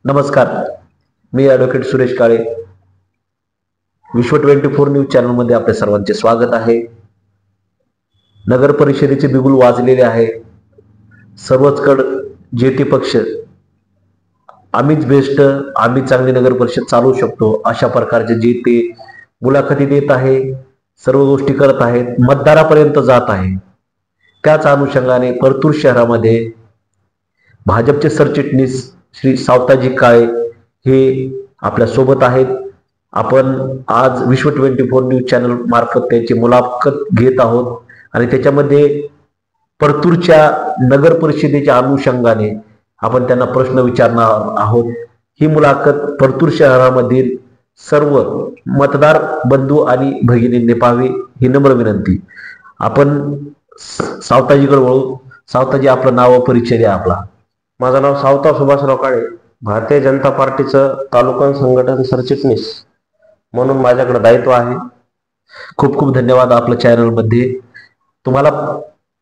नमस्कार, मी ॲडव्होकेट सुरेश काळे. विश्व 24 न्यूज चॅनलमध्ये आपल्या सर्वांचे स्वागत आहे. नगर परिषदेचे बिगुल वाजलेले आहे. सर्वचकड जेटी पक्ष आम्हीच बेस्ट, आम्ही चांगली नगर परिषद चालवू शकतो अशा प्रकारचे जे ते मुलाखती देत आहे, सर्व गोष्टी करत आहेत, मतदारापर्यंत जात आहे. त्याच अनुषंगाने परतूर शहरामध्ये भाजपचे सरचिटणीस श्री सावताजी काळे हे आपल्या सोबत आहेत. आपण आज विश्व 24 न्यूज चॅनल मार्फत त्यांची मुलाखत घेत आहोत आणि त्याच्यामध्ये परतूरच्या नगर परिषदेच्या अनुषंगाने आपण त्यांना प्रश्न विचारणार आहोत. ही मुलाखत परतूर शहरामधील सर्व मतदार बंधू आणि भगिनींनी पाहावी ही नम्र विनंती. आपण सावताजीकडे वळू. सावताजी, आपलं नाव व परिचय द्या आपला. माझं नाव सावता सुभाषराव काळे, भारतीय जनता पार्टीचं तालुका संघटन सरचिटणीस म्हणून माझ्याकडे दायित्व आहे. खूप खूप धन्यवाद आपल्या चॅनलमध्ये. तुम्हाला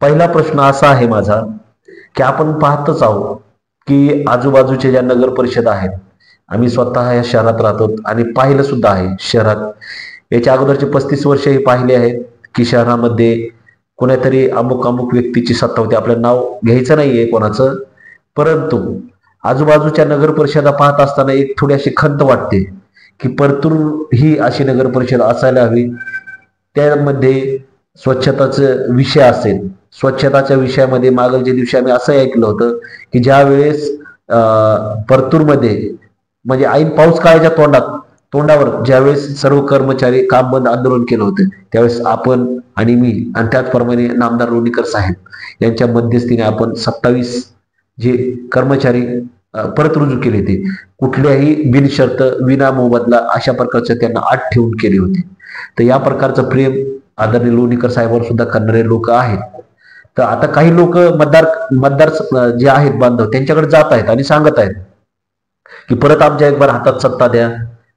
पहिला प्रश्न असा आहे माझा की आपण पाहतच आहोत की आजूबाजूच्या ज्या नगर परिषद आहेत, आम्ही स्वतः या शहरात राहतो आणि पाहिलं सुद्धा आहे शहरात. याच्या अगोदरचे 35 वर्ष हे पाहिले आहेत की शहरामध्ये कोणीतरी अमुक अमुक व्यक्तीची सत्ता होती. आपलं नाव घ्यायचं नाहीये कोणाचं, परंतु आजूबाजूच्या नगर परिषदा पाहत असताना एक थोडी अशी खंत वाटते की परतूर ही अशी नगर परिषद असायला हवी. त्यामध्ये स्वच्छताचा विषय असेल. स्वच्छताच्या विषयामध्ये मागच्या दिवशी आम्ही असं ऐकलं होतं की ज्या वेळेस परतूरमध्ये म्हणजे ऐन पाऊस काळाच्या तोंडावर ज्यावेळेस सर्व कर्मचारी काम बंद आंदोलन केलं होतं, त्यावेळेस आपण आणि मी आणि त्याचप्रमाणे नामदार लोणीकर साहेब यांच्या मध्यस्थीने आपण 27 जे कर्मचारी परत रुजू केले ते कुठल्याही बिनशर्त विना मोबदला अशा प्रकारचे त्यांना अट ठेवून केले होते. तर या प्रकारचं प्रेम आदरणीय लोणीकर साहेबांवर सुद्धा करणारे लोक आहेत. तर आता काही लोक मतदार जे आहेत बांधव त्यांच्याकडे जात आहेत आणि सांगत आहेत की परत आमच्या एक बार हातात सत्ता द्या,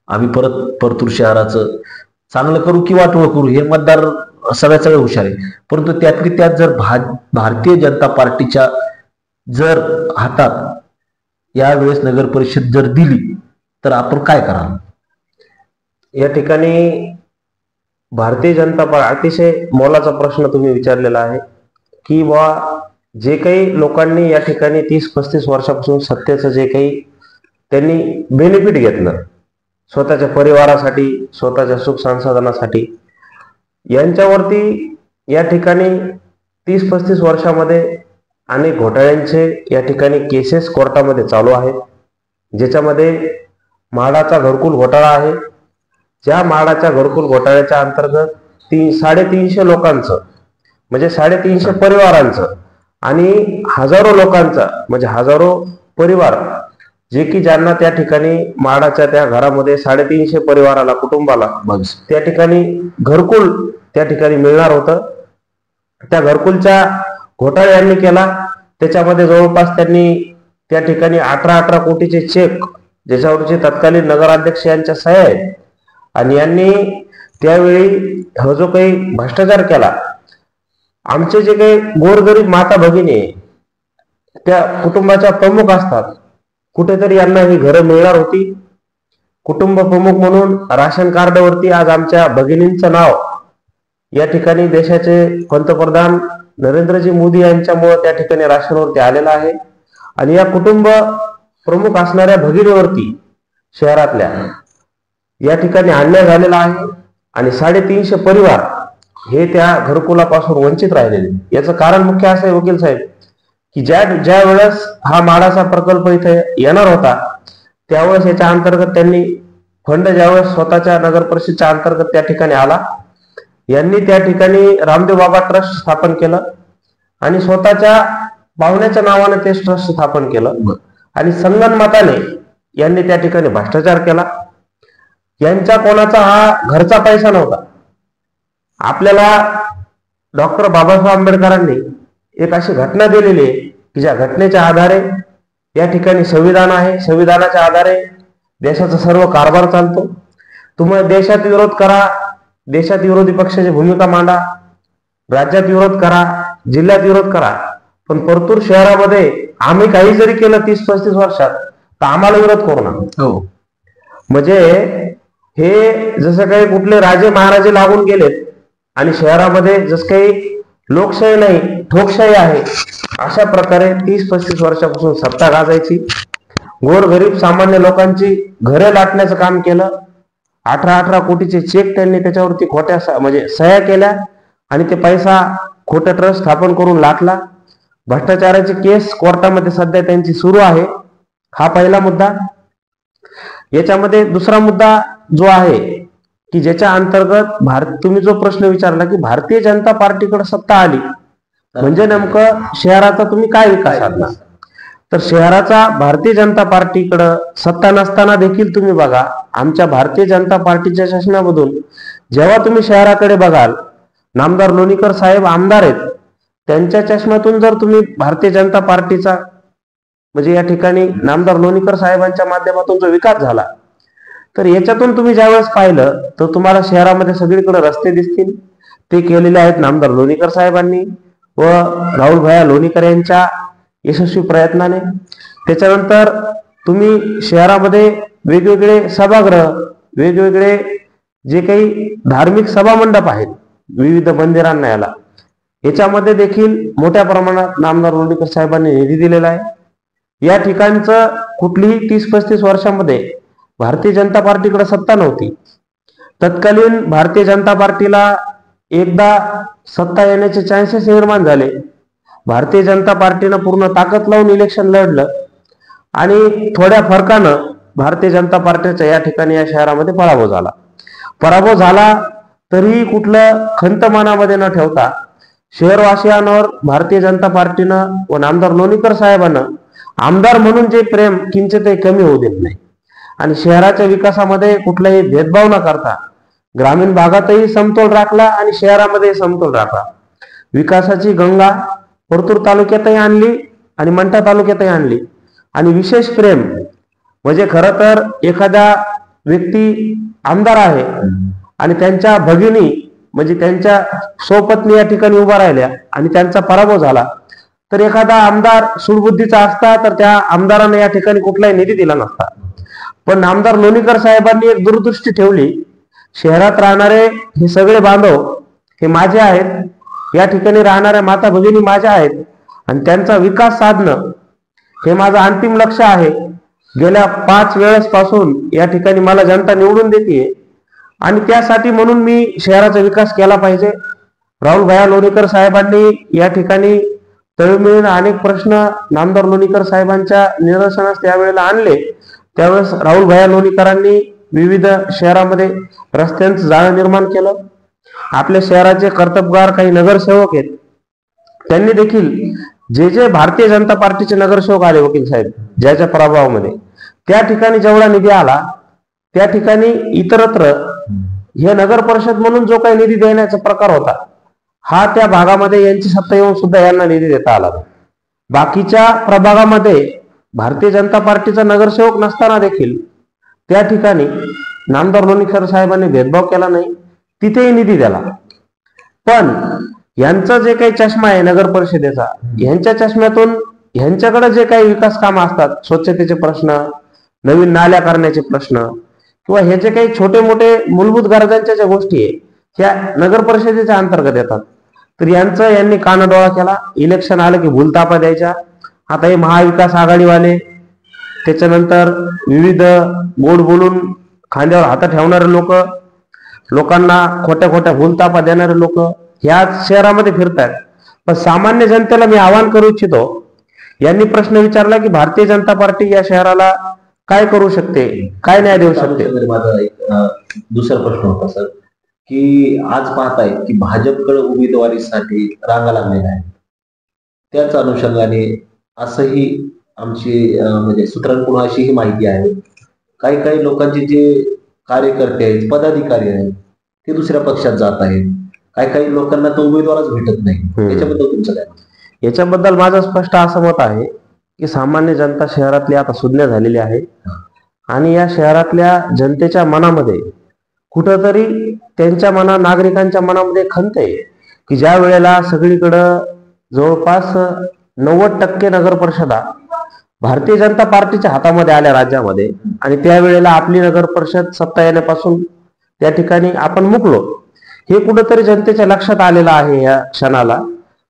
आम्ही परत परतूर शहराचं चांगलं करू की वाटवं करू. हे मतदार सगळे हुशार आहे. परंतु त्यातली त्यात जर भारतीय जनता पार्टीच्या जर हातात यावेळेस नगर परिषद जर दिली तर आपण काय कराल? या ठिकाणी भारतीय जनता पार्टी अतिशय मोलाचा प्रश्न तुम्ही विचारलेला आहे की जे काही लोकांनी या ठिकाणी 30-35 वर्षापासून सत्तेचं जे काही त्यांनी बेनिफिट घेतलं स्वतःच्या परिवारासाठी, स्वतःच्या सुख संसाधनासाठी, यांच्यावरती या ठिकाणी 30-35 वर्षामध्ये अनेक घोटाळ्यांचे या ठिकाणी केसेस कोर्टामध्ये चालू आहेत. ज्याच्यामध्ये म्हाडाचा घरकुल घोटाळा आहे. ज्या म्हाडाच्या घरकुल घोटाळ्याच्या अंतर्गत 350 लोकांचं म्हणजे 350 परिवारांचं आणि हजारो लोकांचा म्हणजे हजारो परिवार जे की ज्यांना त्या ठिकाणी म्हाडाच्या त्या घरामध्ये 350 परिवाराला, कुटुंबाला त्या ठिकाणी घरकुल त्या ठिकाणी मिळणार होतं. त्या घरकुलच्या घोटाळा यांनी केला. त्याच्यामध्ये जवळपास त्यांनी त्या ठिकाणी 18 कोटीचे चेक ज्याच्यावरचे तत्कालीन नगराध्यक्ष यांच्या सह्या आहेत आणि यांनी त्यावेळी हा जो काही भ्रष्टाचार केला, आमचे जे काही गोरगरीब माता भगिनी त्या कुटुंबाच्या प्रमुख असतात, कुठेतरी यांना ही घरं मिळणार होती. कुटुंब प्रमुख म्हणून राशन कार्डवरती आज आमच्या भगिनींचं नाव या ठिकाणी देशाचे पंतप्रधान नरेंद्रजी मोदी यांच्यामुळे त्या ठिकाणी राशनवरती आलेला आहे. आणि या कुटुंब प्रमुख असणाऱ्या भगिनीवरती शहरातल्या या ठिकाणी अन्याय झालेला आहे आणि 350 परिवार हे त्या घरकुलापासून वंचित राहिलेले. याचं कारण मुख्य असं आहे वकील साहेब की ज्या वेळेस हा म्हाडाचा प्रकल्प इथे येणार होता त्यावेळेस याच्या अंतर्गत त्यांनी फंड ज्यावेळेस स्वतःच्या नगर परिषदेच्या अंतर्गत त्या ठिकाणी आला, यांनी त्या ठिकाणी रामदेव बाबा ट्रस्ट स्थापन केलं आणि स्वतःच्या पाहुण्याच्या नावाने ते ट्रस्ट स्थापन केलं आणि संगनमताने यांनी त्या ठिकाणी भ्रष्टाचार केला. यांच्या कोणाचा हा घरचा पैसा नव्हता. आपल्याला डॉक्टर बाबासाहेब आंबेडकरांनी एक अशी घटना दिलेली आहे की ज्या घटनेच्या आधारे या ठिकाणी संविधान आहे. संविधानाच्या आधारे देशाचा सर्व कारभार चालतो. तुम्ही देशात विरोध करा, देशात विरोधी पक्षाची भूमिका मांडा, राज्यात विरोध करा, जिल्ह्यात विरोध करा, पण परतूर शहरामध्ये आम्ही काही जरी केलं 30-35 वर्षात तर आम्हाला विरोध करू नका. हो. म्हणजे हे जसं काही कुठले राजे महाराजे लागून गेलेत आणि शहरामध्ये जसं काही लोकशाही नाही ठोकशाही आहे, अशा प्रकारे 30-35 वर्षापासून सत्ता गाजायची. गोरगरीब सामान्य लोकांची घरे लाटण्याचं काम केलं. 18 कोटीचे चेक त्यांनी त्याच्यावरती खोट्या म्हणजे सह्या केल्या आणि ते पैसा खोटं ट्रस्ट स्थापन करून लाटला. भ्रष्टाचाराची केस कोर्टामध्ये सध्या त्यांची सुरू आहे. हा पहिला मुद्दा. याच्यामध्ये दुसरा मुद्दा जो आहे की ज्याच्या अंतर्गत तुम्ही जो प्रश्न विचारला की भारतीय जनता पार्टीकडे सत्ता आली म्हणजे नेमकं शहराचा तुम्ही काय विकास साधला, तर शहराचा भारतीय जनता पार्टीकडे सत्ता नसताना देखील तुम्ही बघा, आमच्या भारतीय जनता पार्टीच्या शासनामधून जेव्हा तुम्ही शहराकडे बघाल, नामदार लोणीकर साहेब आमदार आहेत, त्यांच्या चष्म्यातून जर तुम्ही भारतीय जनता पार्टीचा म्हणजे या ठिकाणी नामदार लोणीकर साहेबांच्या माध्यमातून जो विकास झाला, तर याच्यातून तुम्ही ज्यावेळेस पाहिलं तर तुम्हाला शहरामध्ये सगळीकडे रस्ते दिसतील. ते केलेले आहेत नामदार लोणीकर साहेबांनी व राहुल भैया लोणीकर यांच्या यशस्वी प्रयत्नाने. त्याच्यानंतर तुम्ही शहरामध्ये वेगवेगळे सभागृह, वेगवेगळे जे काही धार्मिक सभामंडप आहेत विविध मंदिरांना याच्यामध्ये देखील मोठ्या प्रमाणात नामदार लोणीकर साहेबांनी निधी दिलेला आहे. या ठिकाणचं कुठलीही 30-35 वर्षामध्ये भारतीय जनता पार्टीकडे सत्ता नव्हती. तत्कालीन भारतीय जनता पार्टीला एकदा सत्ता येण्याचे चान्सेस निर्माण झाले. भारतीय जनता पार्टीनं पूर्ण ताकद लावून इलेक्शन लढलं आणि थोड्या फरकानं भारतीय जनता पार्टीचा या ठिकाणी या शहरामध्ये पराभव झाला तरीही कुठलं खंत मनामध्ये न ठेवता शहरवासियांवर भारतीय जनता पार्टीनं व नामदार लोणीकर साहेबांना आमदार म्हणून जे प्रेम किंचितही कमी होऊ देत नाही आणि शहराच्या विकासामध्ये कुठलाही भेदभाव न करता ग्रामीण भागातही समतोल राखला आणि शहरामध्ये समतोल राखला. विकासाची गंगा परतूर तालुक्यातही आणली आणि मंठा तालुक्यातही आणली. आणि विशेष प्रेम म्हणजे खरं तर एखादा व्यक्ती आमदार आहे आणि त्यांच्या भगिनी म्हणजे त्यांच्या सोपत्नी या ठिकाणी उभा राहिल्या आणि त्यांचा पराभव झाला, तर एखादा आमदार सुडबुद्धीचा असता तर त्या आमदाराने या ठिकाणी कुठलाही निधी दिला नसता. पण नामदार लोणीकर साहेबांनी एक दूरदृष्टी ठेवली, शहरात राहणारे हे सगळे बांधव हे माझे आहेत, या ठिकाणी राहणाऱ्या माता भगिनी माझ्या आहेत आणि त्यांचा विकास साधणं हे माझं अंतिम लक्ष्य आहे. गेल्या 5 वेळेसपासून या ठिकाणी मला जनता निवडून देते आणि त्यासाठी म्हणून मी शहराचा विकास केला पाहिजे. राहुल भैया लोणीकर साहेबांनी या ठिकाणी तळमळीने अनेक प्रश्न नामदार लोणीकर साहेबांच्या निदर्शनास त्यावेळेला आणले. त्यावेळेस राहुल भैया लोणीकरांनी विविध शहरामध्ये रस्त्यांचं जाळं निर्माण केलं. आपल्या शहराचे कर्तबगार काही नगरसेवक आहेत, त्यांनी देखील जे भारतीय जनता पार्टीचे नगरसेवक आले वकील साहेब ज्याच्या प्रभावामध्ये, त्या ठिकाणी जेवढा निधी आला त्या ठिकाणी इतरत्र हे नगर परिषद म्हणून जो काही निधी देण्याचा प्रकार होता हा त्या भागामध्ये यांची सत्ता येऊन सुद्धा यांना निधी देता आला. बाकीच्या प्रभागामध्ये भारतीय जनता पार्टीचा नगरसेवक नसताना देखील त्या ठिकाणी नामदार लोणीकर साहेबांनी भेदभाव केला नाही, तिथेही निधी दिला. पण यांचा जे काही चष्मा आहे नगर परिषदेचा, यांच्या चष्म्यातून यांच्याकडे जे काही विकास कामं असतात, स्वच्छतेचे प्रश्न, नवीन नाल्या करण्याचे प्रश्न किंवा हे जे काही छोटे मोठे मूलभूत गरजांच्या ज्या गोष्टी आहे ह्या नगर परिषदेच्या अंतर्गत येतात, तर यांनी कानाडोळा केला. इलेक्शन आलं की भूलतापा द्यायच्या. आता हे महाविकास आघाडीवाले, त्याच्यानंतर विविध गोड बोलून खांद्यावर हात ठेवणारे लोकांना खोट्या भूलतापा देणारे लोक ह्या शहरामध्ये फिरतात. पण सामान्य जनतेला मी आवाहन करू इच्छितो, यांनी प्रश्न विचारला की भारतीय जनता पार्टी या शहराला काय करू शकते, काय न्याय देऊ शकते. माझा एक दुसरा प्रश्न होता सर, की आज पाहताय की भाजपकडे उमेदवारीसाठी रांगा लागलेल्या आहेत. त्याच अनुषंगाने असंही आमची म्हणजे सूत्रांकडून अशी ही माहिती आहे, काही लोकांचे जे कार्यकर्ते आहेत, पदाधिकारी आहेत, ते दुसऱ्या पक्षात जात आहेत. काही लोकांना तो उमेदवारच भेटत नाही. याच्याबद्दल तुमचं काय? याच्याबद्दल माझं स्पष्ट असं मत आहे की सामान्य जनता शहरातली आता सुज्ञ झालेली आहे आणि या शहरातल्या जनतेच्या मनामध्ये कुठंतरी त्यांच्या नागरिकांच्या मनामध्ये खंत आहे की ज्या वेळेला सगळीकडं जवळपास 90% नगर परिषदा भारतीय जनता पार्टीच्या हातामध्ये आल्या राज्यामध्ये, आणि त्यावेळेला आपली नगर परिषद सत्ता येण्यापासून त्या ठिकाणी आपण मुकलो. हे कुठंतरी जनतेच्या लक्षात आलेलं आहे. या क्षणाला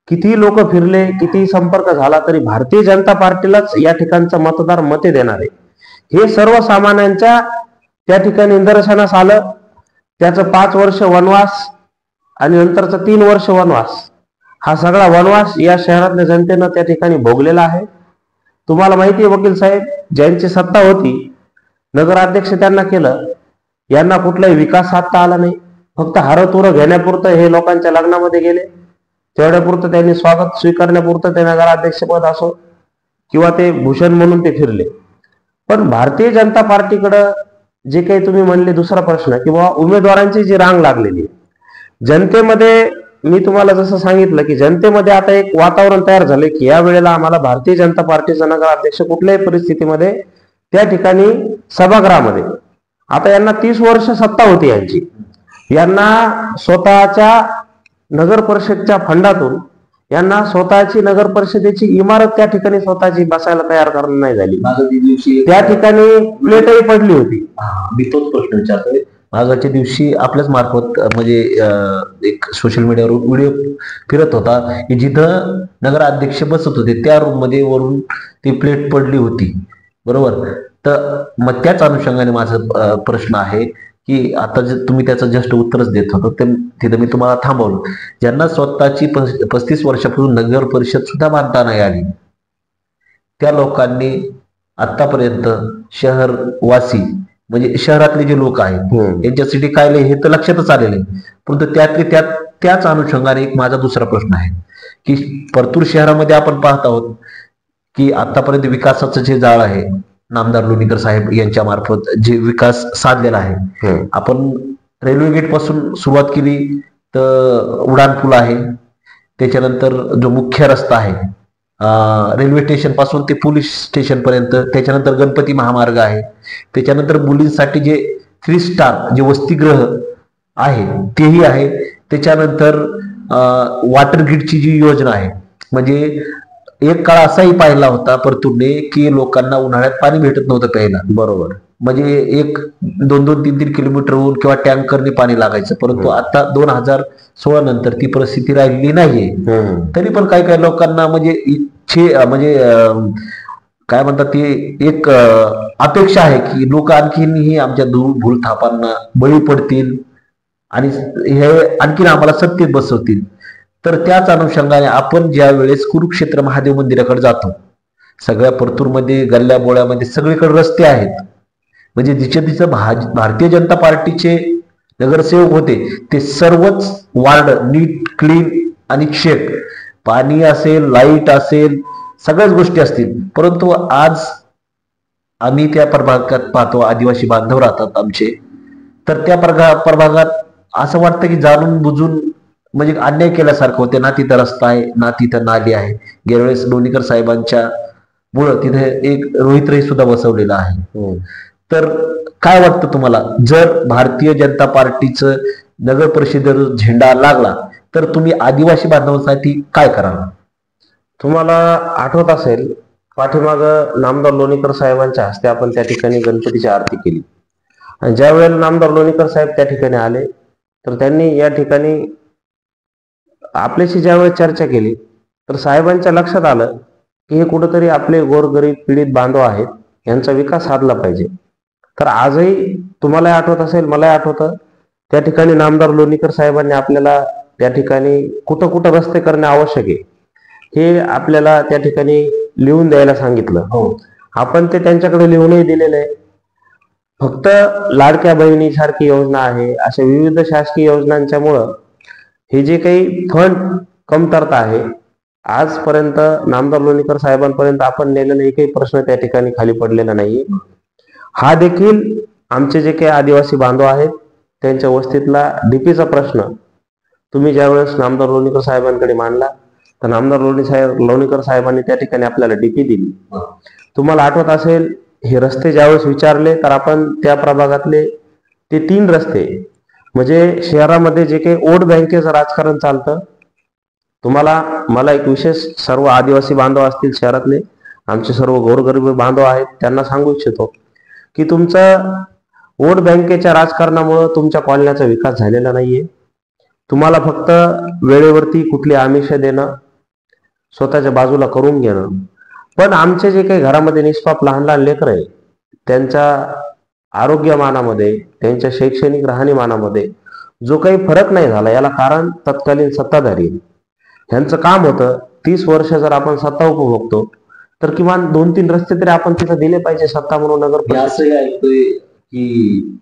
किती लोक फिरले, किती संपर्क झाला, तरी भारतीय जनता पार्टीलाच या ठिकाणचा मतदार मते देणार आहे. हे सर्वसामान्यांच्या त्या ठिकाणी निदर्शनास आलं. त्याचं 5 वर्ष वनवास आणि नंतरचं 3 वर्ष वनवास, हा सगळा वनवास या शहरातल्या जनतेनं त्या ठिकाणी भोगलेला आहे. तुम्हाला माहिती आहे वकील साहेब, ज्यांची सत्ता होती, नगराध्यक्ष त्यांना केलं, यांना कुठलाही विकास साधता आला नाही. फक्त हारतुरं घेण्यापुरतं हे लोकांच्या लग्नामध्ये गेले, तेवढ्यापुरतं त्यांनी स्वागत स्वीकारण्यापुरतं ते नगराध्यक्षपद असो किंवा ते भूषण म्हणून ते फिरले. पण भारतीय जनता पार्टीकडं जे काही तुम्ही म्हणले दुसरा प्रश्न, किंवा उमेदवारांची जी रांग लागलेली जनतेमध्ये, मी तुम्हाला जसं सांगितलं की जनतेमध्ये आता एक वातावरण तयार झालंय की या वेळेला आम्हाला भारतीय जनता पार्टीचा नगराध्यक्ष कुठल्याही परिस्थितीमध्ये त्या ठिकाणी सभागृहामध्ये, आता यांना 30 वर्ष सत्ता होती यांची, यांना स्वतःच्या नगर परिषदच्या फंडातून यांना स्वतःची नगर परिषदेची इमारत त्या ठिकाणी स्वतःची बसायला तयार करणं नाही झाली. त्या ठिकाणी प्लेटही पडली होती. मी तोच प्रश्न विचारतोय. मागाच्या दिवशी आपल्याच मार्फत म्हणजे एक सोशल मीडियावर व्हिडिओ फिरत होता की जिथं नगराध्यक्ष बसत होते त्या रूम मध्ये वरून ती प्लेट पडली होती, बरोबर? तर मग त्याच अनुषंगाने माझा प्रश्न आहे की आता जे तुम्ही त्याचं जस्ट उत्तरच देत होतो, तिथं मी तुम्हाला थांबवलं. ज्यांना स्वतःची 35 वर्षापासून नगर परिषद सुद्धा बांधता नाही आली, त्या लोकांनी आतापर्यंत शहरवासी म्हणजे शहरातले जे लोक आहेत यांच्यासाठी काय हे तर लक्षातच आलेलं आहे. परंतु त्याच अनुषंगाने एक माझा दुसरा प्रश्न आहे की परतूर शहरामध्ये आपण पाहत आहोत की आतापर्यंत विकासाचं जे जाळ आहे, नामदार लोणीकर साहेब यांच्या मार्फत जे विकास साधलेला आहे, आपण रेल्वे गेट पासून सुरुवात केली तर उडान पूल आहे, त्याच्यानंतर जो मुख्य रस्ता आहे रेल्वे स्टेशन पासून ते पोलीस स्टेशन पर्यंत, त्याच्यानंतर गणपती महामार्ग आहे, त्याच्यानंतर मुलींसाठी जे 3 स्टार जे वसतिगृह आहे तेही आहे, त्याच्यानंतर वॉटर ग्रीडची जी योजना आहे, म्हणजे एक काळ असाही पाहिला होता परतूरने की लोकांना उन्हाळ्यात पाणी भेटत नव्हतं प्यायला, बरोबर? म्हणजे एक 2-2, 3-3 किलोमीटरहून किंवा टँकरने पाणी लागायचं. परंतु आता 2016 नंतर ती परिस्थिती राहिलेली नाहीये. तरी पण काही लोकांना म्हणजे काय म्हणतात ती एक अपेक्षा आहे की लोक आणखीनही आमच्या भूलथापांना बळी पडतील आणि हे आणखीन आम्हाला सत्तेत बसवतील. तर त्याच अनुषंगाने आपण ज्या वेळेस कुरुक्षेत्र महादेव मंदिराकडे जातो, सगळ्या परतूरमध्ये गल्ल्या बोळ्यामध्ये सगळीकडे रस्ते आहेत, म्हणजे जिथं भारतीय जनता पार्टीचे नगरसेवक होते ते सर्वच वार्ड नीट क्लीन आणि चेक, पाणी असेल, लाईट असेल, सगळ्याच गोष्टी असतील. परंतु आज आम्ही त्या प्रभागात पाहतो आदिवासी बांधव राहतात आमचे, तर त्या प्रभागात असं वाटतं की जाणून बुजून म्हणजे अन्याय केल्यासारखं होते. ना तिथं रस्ता आहे, ना तिथं नाली आहे. गेल्या वेळेस लोणीकर साहेबांच्या मुळे तिथे एक रोहित्रही सुद्धा बसवलेला आहे. तर काय वाटतं तुम्हाला, जर भारतीय जनता पार्टीचं नगर परिषदेवर झेंडा लागला तर तुम्ही आदिवासी बांधवांसाठी काय कराल? तुम्हाला आठवत असेल पाठीमाग नामदार लोणीकर साहेबांच्या हस्ते आपण त्या ठिकाणी गणपतीची आरती केली, आणि ज्या वेळेला नामदार लोणीकर साहेब त्या ठिकाणी आले तर त्यांनी या ठिकाणी आपल्याशी ज्यावेळेस चर्चा केली तर साहेबांच्या लक्षात आलं की हे कुठंतरी आपले गोरगरीब पीडित बांधव आहेत, यांचा विकास साधला पाहिजे. तर आजही तुम्हाला आठवत असेल, मला आठवतं, त्या ठिकाणी नामदार लोणीकर साहेबांनी आपल्याला त्या ठिकाणी कुठं कुठं रस्ते करणे आवश्यक आहे हे आपल्याला त्या ठिकाणी लिहून द्यायला सांगितलं. आपण ते त्यांच्याकडे लिहूनही दिलेलं आहे. फक्त लाडक्या बहिणी सारखी योजना आहे, अशा विविध शासकीय योजनांच्यामुळं हे जे काही फंड कमतरता आहे, आजपर्यंत नामदार लोणीकर साहेबांपर्यंत आपण नेलेला एकही प्रश्न त्या ठिकाणी खाली पडलेला नाही. हा देखील आमचे जे काही आदिवासी बांधव आहेत त्यांच्या वस्तीतला डीपीचा प्रश्न तुम्ही ज्यावेळेस नामदार लोणीकर साहेबांकडे मांडला तर नामदार लोणीकर साहेबांनी त्या ठिकाणी आपल्याला डीपी दिली. तुम्हाला आठवत असेल, हे रस्ते ज्यावेळेस विचारले तर आपण त्या प्रभागातले ते 3 रस्ते, म्हणजे शहरामध्ये जे काही वोट बँकेचं राजकारण चालतं, तुम्हाला मला एक विशेष सर्व आदिवासी बांधव असतील शहरातले आमचे सर्व गोरगरीब बांधव आहेत त्यांना सांगू इच्छितो की तुमचा वोट बँकेच्या राजकारणामुळे तुमच्या कॉलनीचा विकास झालेला नाहीये. तुम्हाला फक्त वेळेवरती कुठली आमिष देणं, स्वतःच्या बाजूला करून घेणं. पण आमचे जे काही घरामध्ये निष्पाप लहान लहान लेकरं आहे त्यांच्या आरोग्यमानामध्ये, त्यांच्या शैक्षणिक राहणीमानामध्ये जो काही फरक नाही झाला याला कारण तत्कालीन सत्ताधारी. ह्यांचं काम होतं 30 वर्ष जर आपण सत्ता उपभोगतो तर किमान 2-3 रस्ते तरी आपण तिथं दिले पाहिजे सत्ता म्हणून नगर. असंही ऐकतोय की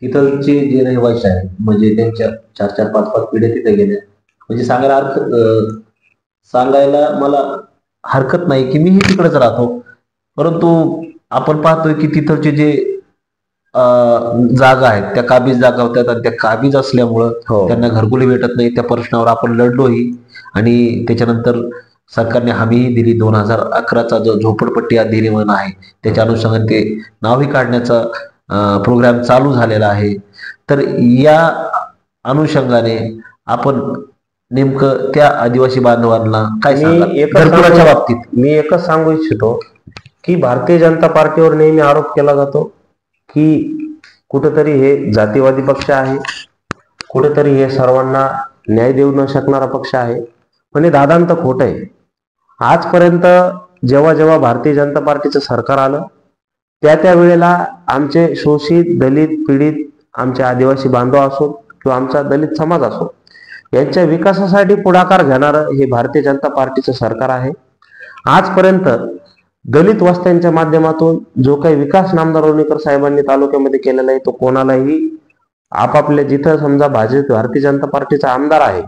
तिथलचे जे रहिवासी आहेत म्हणजे त्यांच्या 4-4-5-5 पिढ्या तिथे गेल्या, म्हणजे सांगायला मला हरकत नाही की मीही तिकडेच राहतो, परंतु आपण पाहतोय की तिथलचे जे जागा आहेत त्या काबीज जागा होत्या आणि त्या काबीज असल्यामुळं त्यांना घरकुली भेटत नाही. त्या प्रश्नावर आपण लढलोही आणि त्याच्यानंतर सरकारने हमीही दिली. 2011चा जो झोपडपट्टी अधिनियम आहे त्याच्या अनुषंगाने ते नावही काढण्याचा प्रोग्राम चालू झालेला आहे. तर या अनुषंगाने आपण नेमकं त्या आदिवासी बांधवांना काय घरकुलाच्या बाबतीत मी एकच सांगू इच्छितो की भारतीय जनता पार्टीवर नेहमी आरोप केला जातो की कुठेतरी हे जातीवादी पक्ष आहे, कुठेतरी हे सर्वांना न्याय देऊ न शकणारा पक्ष आहे. पण हे दादांत खोट आहे. आजपर्यंत जेव्हा जेव्हा भारतीय जनता पार्टीचं सरकार आलं त्या वेळेला आमचे शोषित, दलित, पीडित, आमचे आदिवासी बांधव असो किंवा आमचा दलित समाज असो यांच्या विकासासाठी पुढाकार घेणारं हे भारतीय जनता पार्टीचं सरकार आहे. आजपर्यंत दलित वस्त्यांच्या माध्यमातून जो काही विकास नामदार लोणीकर साहेबांनी तालुक्यामध्ये केलेला आहे तो कोणालाही आपापल्या जिथं समजा भारतीय जनता पार्टीचा आमदार आहे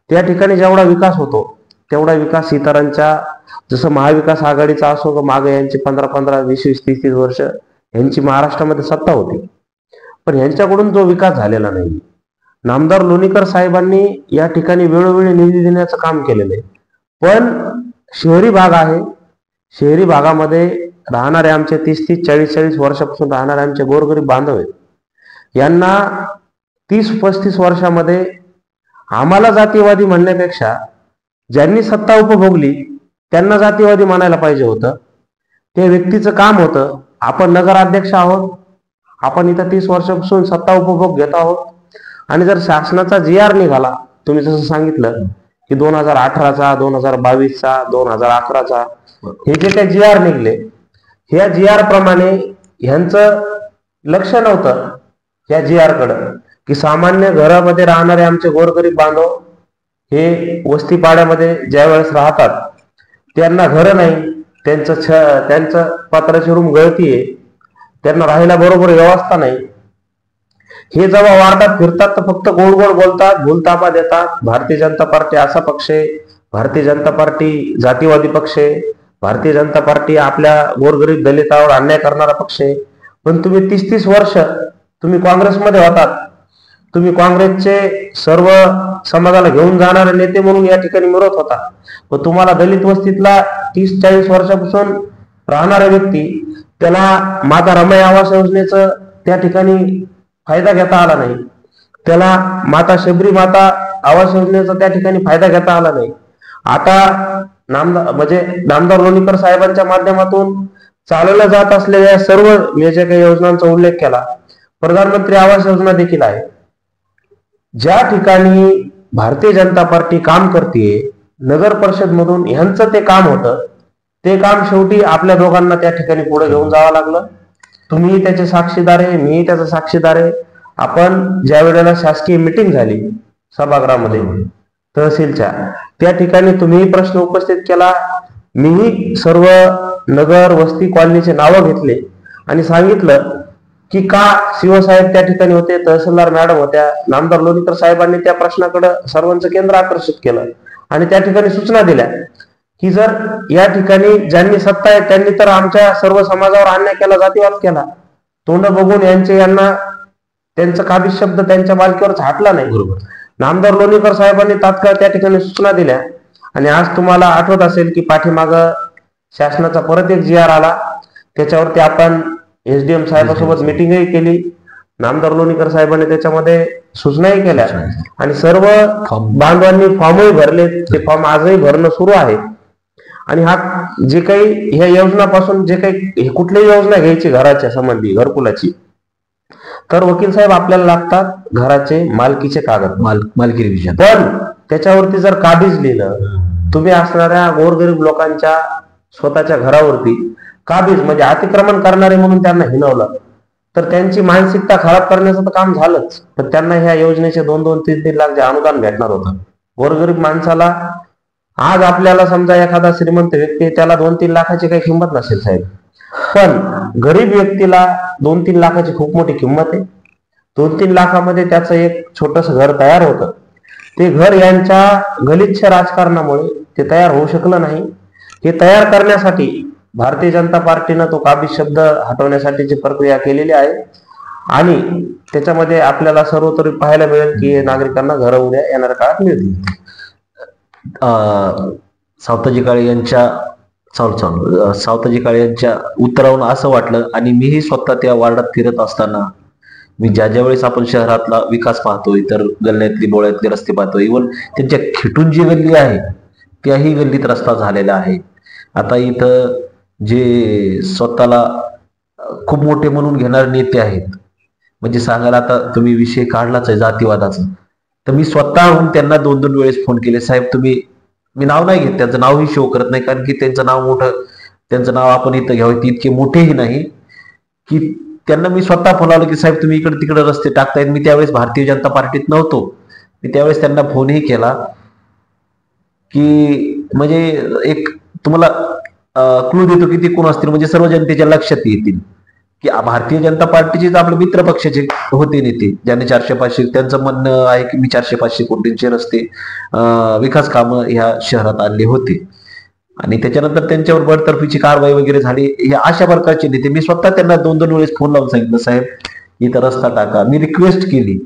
त्या ठिकाणी जेवढा विकास होतो तेवढा विकास इतरांच्या, जसं महाविकास आघाडीचा असो का मागे यांची 15-15, 20-20, 30-30 वर्ष यांची महाराष्ट्रामध्ये सत्ता होती, पण यांच्याकडून जो विकास झालेला नाही. नामदार लोणीकर साहेबांनी या ठिकाणी वेळोवेळी निधी देण्याचं काम केलेलं आहे. पण शहरी भाग आहे, शहरी भागामध्ये राहणारे आमचे 30-30, 40-40 वर्षापासून राहणारे आमचे गोरगरीब बांधव आहेत. यांना 30-35 वर्षामध्ये आम्हाला जातीवादी म्हणण्यापेक्षा ज्यांनी सत्ता उपभोगली त्यांना जातीवादी म्हणायला पाहिजे होतं. त्या व्यक्तीचं काम होतं, आपण नगराध्यक्ष आहोत, आपण इथं 30 वर्षापासून सत्ता उपभोग घेत आहोत आणि जर शासनाचा GR निघाला, तुम्ही जसं सांगितलं की 2018चा, 2022चा, 2011चा हे जे काही GR निघले, ह्या GR प्रमाणे ह्यांचं लक्ष नव्हतं या GR कडं की सामान्य घरामध्ये राहणारे आमचे गोरगरीब बांधव हे वस्ती पाड्यामध्ये ज्या वेळेस राहतात त्यांना घर नाही, त्यांचं पत्र्याची रूम गळती आहे, त्यांना राहायला बरोबर व्यवस्था नाही. हे जेव्हा वार्डात फिरतात तर फक्त गोड गोड बोलतात, भूलतापा देतात. भारतीय जनता पार्टी असा पक्ष आहे, भारतीय जनता पार्टी जातीवादी पक्ष आहे, भारतीय जनता पार्टी आपल्या गोरगरीब दलितावर अन्याय करणारा पक्ष आहे. पण तुम्ही 30-30 वर्ष तुम्ही काँग्रेसमध्ये होतात, तुम्ही काँग्रेसचे सर्व समाजाला घेऊन जाणारे नेते म्हणून या ठिकाणी मिरवत होता. व तुम्हाला दलित वस्तीतला 30-40 वर्षापासून राहणारा व्यक्ती त्याला माता रमाई आवास योजनेचं त्या ठिकाणी फायदा घेता आला नाही, त्याला माता शबरी माता आवास योजनेचा त्या ठिकाणी फायदा घेता आला नाही. आता नामदार लोणीकर साहेबांच्या माध्यमातून चालवल्या जात असलेल्या सर्व मी जे काही योजनांचा उल्लेख केला, प्रधानमंत्री आवास योजना देखील आहे. ज्या ठिकाणी भारतीय जनता पार्टी काम करते नगर परिषद मधून ह्यांचं ते काम होतं, ते काम शेवटी आपल्या दोघांना त्या ठिकाणी पुढे घेऊन जावं लागलं. तुम्ही त्याचे साक्षीदार आहे, मीही त्याचा साक्षीदार आहे. आपण ज्या वेळेला शासकीय मिटिंग झाली सभागृहामध्ये तहसीलच्या, त्या ठिकाणी तुम्ही प्रश्न उपस्थित केला, मीही सर्व नगर वस्ती कॉलनीचे नावं घेतले आणि सांगितलं की का शिवसाहेब त्या ठिकाणी होते, तहसीलदार मॅडम होत्या, नामदार लोणीकर साहेबांनी त्या प्रश्नाकडे सर्वांचं केंद्र आकर्षित केलं आणि त्या ठिकाणी सूचना दिल्या की जर या ठिकाणी ज्यांनी सत्ता आहे त्यांनी तर आमच्या सर्व समाजावर अन्याय केला, जातीवाद केला, तोंड बघून यांना त्यांचा काबीज शब्द त्यांच्या मालकीवर झाटला नाही. बरोबर. नामदार लोणीकर साहेबांनी तात्काळ त्या ठिकाणी सूचना दिल्या आणि आज तुम्हाला आठवत असेल की पाठीमाग शासनाचा परत एक GR आला, त्याच्यावरती आपण SDM साहेबांसोबत मिटिंगही केली, नामदार लोणीकर साहेबांनी त्याच्यामध्ये सूचनाही केल्या आणि सर्व बांधवांनी फॉर्मही भरले. ते फॉर्म आजही भरणं सुरू आहे आणि हा जे काही ह्या योजनापासून जे काही कुठलीही योजना घ्यायची घराच्या संबंधी घरकुलाची, तर वकील साहेब आपल्याला लागतात घराचे मालकीचे कागद, मालकी रिव्हिजन. पण त्याच्यावरती जर काबीज लिहिलं, तुम्ही असणाऱ्या गोरगरीब लोकांच्या स्वतःच्या घरावरती काबीज म्हणजे अतिक्रमण करणारे म्हणून त्यांना हिणवलं, तर त्यांची मानसिकता खराब करण्याचं तर काम झालंच. पण त्यांना ह्या योजनेचे 2-2, 3-3 लाख जे अनुदान भेटणार होतं, गोरगरीब माणसाला आज आपल्याला समजा एखादा श्रीमंत व्यक्ती त्याला 2-3 लाखाची काही किंमत नसेल साहेब, पण गरीब व्यक्तीला 2-3 लाखाची खूप मोठी किंमत आहे. 2-3 लाखामध्ये त्याचं एक छोटस घर तयार होतं. ते घर यांच्या गलिच्छ राजकारणामुळे ते तयार होऊ शकलं नाही. हे तयार करण्यासाठी भारतीय जनता पार्टीनं तो काबीज शब्द हटवण्यासाठीची प्रक्रिया केलेली आहे आणि त्याच्यामध्ये आपल्याला सर्वतरी पाहायला मिळेल की नागरिकांना घरं उद्या येणाऱ्या काळात मिळतील. सावताजी काळे यांच्या उत्तरावरून असं वाटलं, आणि मीही स्वतः त्या वार्डात फिरत असताना मी ज्या वेळेस आपण शहरातला विकास पाहतोय, तर गल्ल्यातली बोळ्यातले रस्ते पाहतोय, इव्हन त्यांच्या खेटून जी गल्ली आहे त्याही गल्लीत रस्ता झालेला आहे. आता इथं जे स्वतःला खूप मोठे म्हणून घेणारे नेते आहेत, म्हणजे सांगायला आता तुम्ही विषय काढलाच आहे जातीवादाचा, तर मी स्वतःहून त्यांना 2-2 वेळेस फोन केले. साहेब तुम्ही, मी नाव नाही घेत, त्यांचं नावही शो करत नाही, कारण की त्यांचं नाव मोठं, त्यांचं नाव आपण इथं घ्यावं ती इतके मोठेही नाही, की त्यांना मी स्वतः फोन लावलो की साहेब तुम्ही इकडे तिकडे रस्ते टाकतायत. मी त्यावेळेस भारतीय जनता पार्टीत नव्हतो. मी त्यावेळेस त्यांना फोनही केला की म्हणजे एक तुम्हाला क्लू देतो की ते कोण असतील, म्हणजे सर्व जनतेच्या लक्षात येतील की भारतीय जनता पार्टीचेच आपले मित्र पक्षाचे होते नेते, ज्यांनी 400-500, त्यांचं म्हणणं आहे की मी 400-500 कोटींचे रस्ते विकास कामं ह्या शहरात आणले होते. आणि त्याच्यानंतर त्यांच्यावर बडतर्फीची कारवाई वगैरे झाली. हे अशा प्रकारचे नेते, मी स्वतः त्यांना 2-2 वेळेस फोन लावून सांगितलं साहेब इथं रस्ता टाका. मी रिक्वेस्ट केली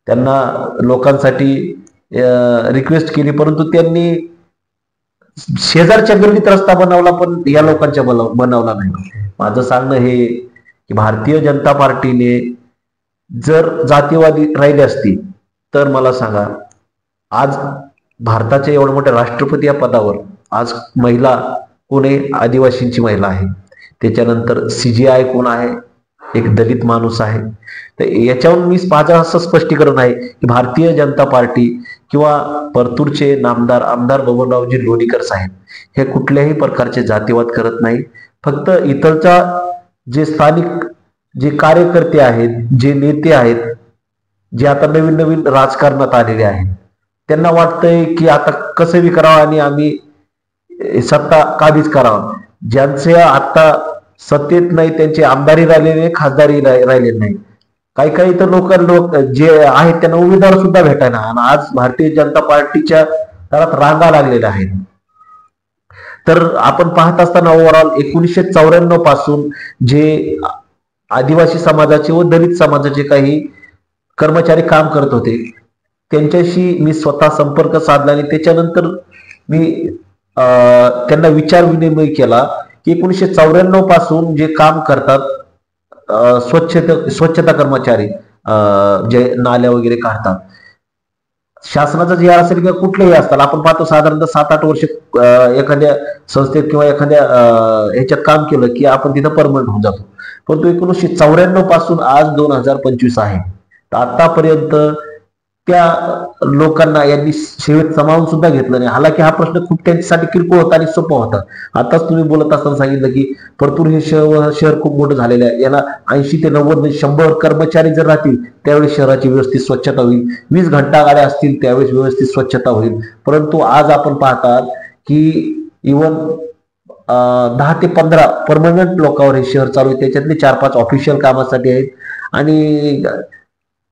त्यांना, लोकांसाठी रिक्वेस्ट केली, परंतु त्यांनी शेजारच्या गल्लीत रस्ता बनवला पण या लोकांच्या बनवला नाही. माझं सांगणं हे की भारतीय जनता पार्टीने जर जातीवादी राहिले असती तर मला सांगा, आज भारताच्या एवढ्या मोठ्या राष्ट्रपती या पदावर आज महिला कोण आहे? आदिवासींची महिला आहे. त्याच्यानंतर CGI कोण आहे? एक दलित माणूस आहे. तर याच्यावरून मी माझं असं स्पष्टीकरण आहे की भारतीय जनता पार्टी किंवा परतूरचे नामदार आमदार बबनरावजी लोणीकर साहेब हे कुठल्याही प्रकारचे जातीवाद करत नाही. फक्त इथलचा जे स्थानिक जे कार्यकर्ते आहेत, जे नेते आहेत, जे आता नवीन नवीन राजकारणात आलेले आहेत, त्यांना वाटतंय की आता कसं बी करावं आणि आम्ही सत्ता काबीज करावं. ज्यांचे आता सत्तेत नाही त्यांचे आमदारी राहिलेले, खासदारी राहिले नाही. काही काही तर लोक जे आहेत त्यांना उमेदवार सुद्धा भेटायला, आणि आज भारतीय जनता पार्टीच्या दारात रांगा लागलेल्या आहेत. तर आपण पाहत असताना ओव्हरऑल 1994 पासून जे आदिवासी समाजाचे व दलित समाजाचे काही कर्मचारी काम करत होते त्यांच्याशी मी स्वतः संपर्क साधला आणि त्याच्यानंतर मी त्यांना विचार विनिमय केला की 1994 पासून जे काम करतात स्वच्छता कर्मचारी, जे नाल्या वगैरे काढतात, शासनाचं जे असेल किंवा कुठलेही असतात, आपण पाहतो साधारणतः 7-8 वर्ष एखाद्या संस्थेत किंवा एखाद्या ह्याच्यात काम केलं की आपण तिथं परमनंट होऊन जातो. परंतु 1994 पासून आज 2025 आहे, तर आतापर्यंत त्या लोकांना यांनी सेवेत सामावून सुद्धा घेतलं नाही. हालाकी हा प्रश्न खूप त्यांच्यासाठी किरकोळ होता आणि सोपा होता. आताच तुम्ही बोलत असताना सांगितलं की परतूर हे शहर खूप मोठं झालेलं आहे, याला 80 ते 90 100 कर्मचारी जर राहतील त्यावेळेस शहराची व्यवस्थित स्वच्छता होईल. 20 घंटा गाड्या असतील त्यावेळेस व्यवस्थित स्वच्छता होईल. परंतु आज आपण पाहतात की इव्हन 10 ते 15 परमनंट लोकांवर हे शहर चालू आहे, त्याच्यातले 4-5 ऑफिशियल कामासाठी आहेत. आणि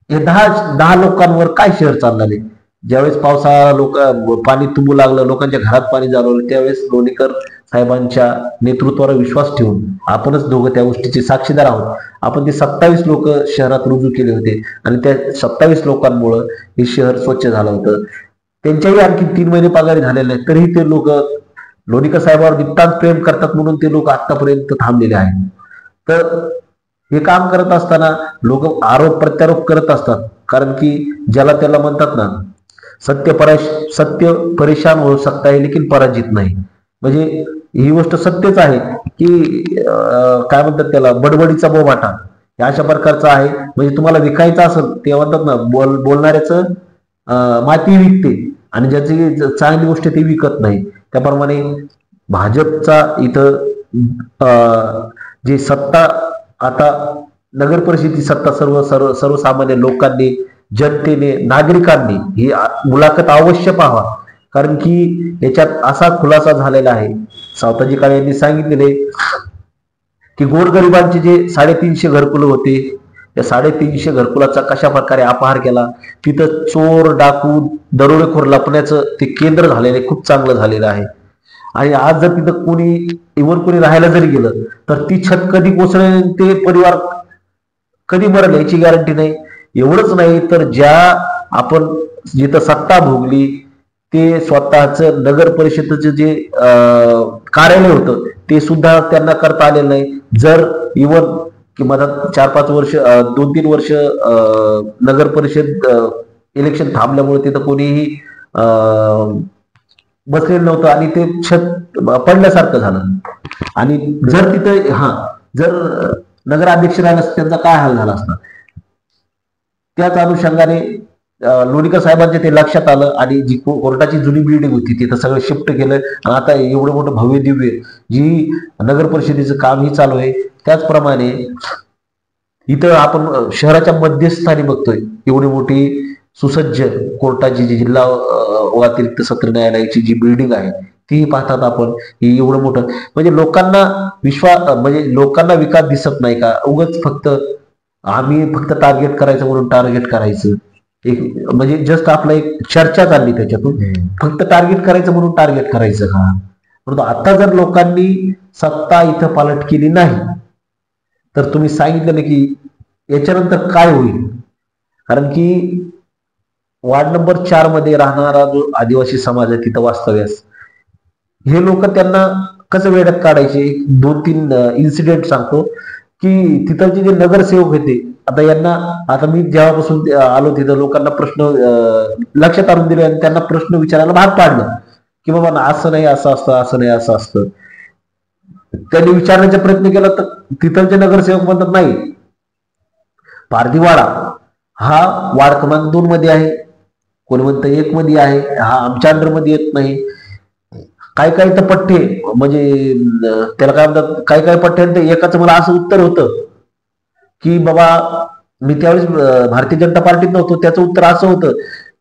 हे 10 लोकांवर काय शहर चालणार आहे? ज्यावेळेस पावसाळा पाणी तुंबू लागलं, लोकांच्या घरात पाणी झालं, त्यावेळेस लोणीकर साहेबांच्या नेतृत्वावर विश्वास ठेवून आपणच दोघं त्या गोष्टीचे साक्षीदार आहोत. आपण ते 27 लोक शहरात रुजू केले होते आणि त्या 27 लोकांमुळे हे शहर स्वच्छ झालं होतं. त्यांच्याही आणखी 3 महिने पगारी झालेले आहेत, तरीही ते लोक लोणीकर साहेबांवर नितांत प्रेम करतात म्हणून ते लोक आतापर्यंत थांबलेले आहेत. तर हे काम करत असताना लोक आरोप प्रत्यारोप करत असतात, कारण की ज्याला त्याला म्हणतात ना, सत्य परेशान हो सकता है लेकिन पराजित नाही. म्हणजे ही गोष्ट सत्यच आहे की काय म्हणतात त्याला, बडबडीचा बोमाटा या अशा प्रकारचा आहे. म्हणजे तुम्हाला विकायचं असेल ते म्हणतात ना, बोलणाऱ्याचं माती विकते आणि ज्याची चांगली गोष्ट ती विकत नाही. त्याप्रमाणे भाजपचा इथं जी सत्ता आता नगर परिषदेची सत्ता सर्वसामान्य लोकांनी, जनतेने, नागरिकांनी ही मुलाखत अवश्य पाहावा. कारण की याच्यात असा खुलासा झालेला आहे, सावताजी काळे यांनी सांगितलेले की गोरगरिबांचे जे 350 घरकुलं होते, त्या 350 घरकुलाचा कशा प्रकारे अपहार केला. तिथं चोर, डाकू, दरोडेखोर लपण्याचं ते केंद्र झालेलं खूप चांगलं झालेलं आहे. आणि आज जर तिथं कोणी राहायला जरी गेलं तर ती छत कधी कोसळेल, ते परिवार कधी मरेल याची गॅरंटी नाही. एवढंच नाही तर ज्या आपण जिथं सत्ता भोगली ते स्वतःच नगर परिषदेचं जे कार्यालय होतं ते सुद्धा त्यांना करता आलेलं नाही. जर इव्हन की मला 4-5 वर्ष 2-3 वर्ष नगर परिषद इलेक्शन थांबल्यामुळे तिथं कोणीही बसलेलं नव्हतं आणि ते छत पडल्यासारखं झालं. आणि जर तिथं जर नगराध्यक्ष राहिला त्यांचा काय हाल झाला असता. त्याच अनुषंगाने लोणीकर साहेबांच्या ते लक्षात आलं आणि जी कोर्टाची जुनी बिल्डिंग होती तिथं सगळं शिफ्ट केलं आणि आता एवढं मोठं भव्य दिव्य जी नगर परिषदेचं कामही चालू आहे. त्याचप्रमाणे इथं आपण शहराच्या मध्यस्थानी बघतोय एवढी मोठी सुसज्ज कोर्टाची जी जिल्हा अतिरिक्त सत्र न्यायालयाची जी बिल्डिंग आहे ती पाहतात आपण. ही एवढं मोठं म्हणजे लोकांना म्हणजे लोकांना विकास दिसत नाही का. उगाच आम्ही फक्त टार्गेट करायचं म्हणून टार्गेट करायचं, एक म्हणजे जस्ट आपला एक चर्चा चालली त्याच्यातून, फक्त टार्गेट करायचं म्हणून टार्गेट करायचं का. परंतु आता जर लोकांनी सत्ता इथं पालट केली नाही तर तुम्ही सांगितलं की याच्यानंतर काय होईल. कारण की वार्ड नंबर 4 मध्ये राहणारा जो आदिवासी समाज आहे तिथं वास्तव्यास हे लोक त्यांना कसं वेड्यात काढायचे. 2-3 इन्सिडेंट सांगतो की तिथलचे जे नगरसेवक होते, आता मी जेव्हापासून आलो तिथं लोकांना प्रश्न लक्षात आणून दिले आणि त्यांना प्रश्न विचारायला भाग पाडलं की बाबा असं नाही असं असतं, असं नाही असं असतं. त्यांनी विचारण्याचा प्रयत्न केला तर तिथलचे नगरसेवक म्हणतात नाही, पारधीवाडा हा वार्ड क्रमांक 2 मध्ये आहे, कोणी म्हणतं 1 मध्ये आहे, हा आमच्या अंडरमध्ये येत नाही. काय तर पठ्ठे म्हणजे त्याला काय म्हणतात, काय पठ्ठ्यांचं एकाचं मला असं उत्तर होतं की बाबा मी त्यावेळेस भारतीय जनता पार्टीत नव्हतो, त्याचं उत्तर असं होतं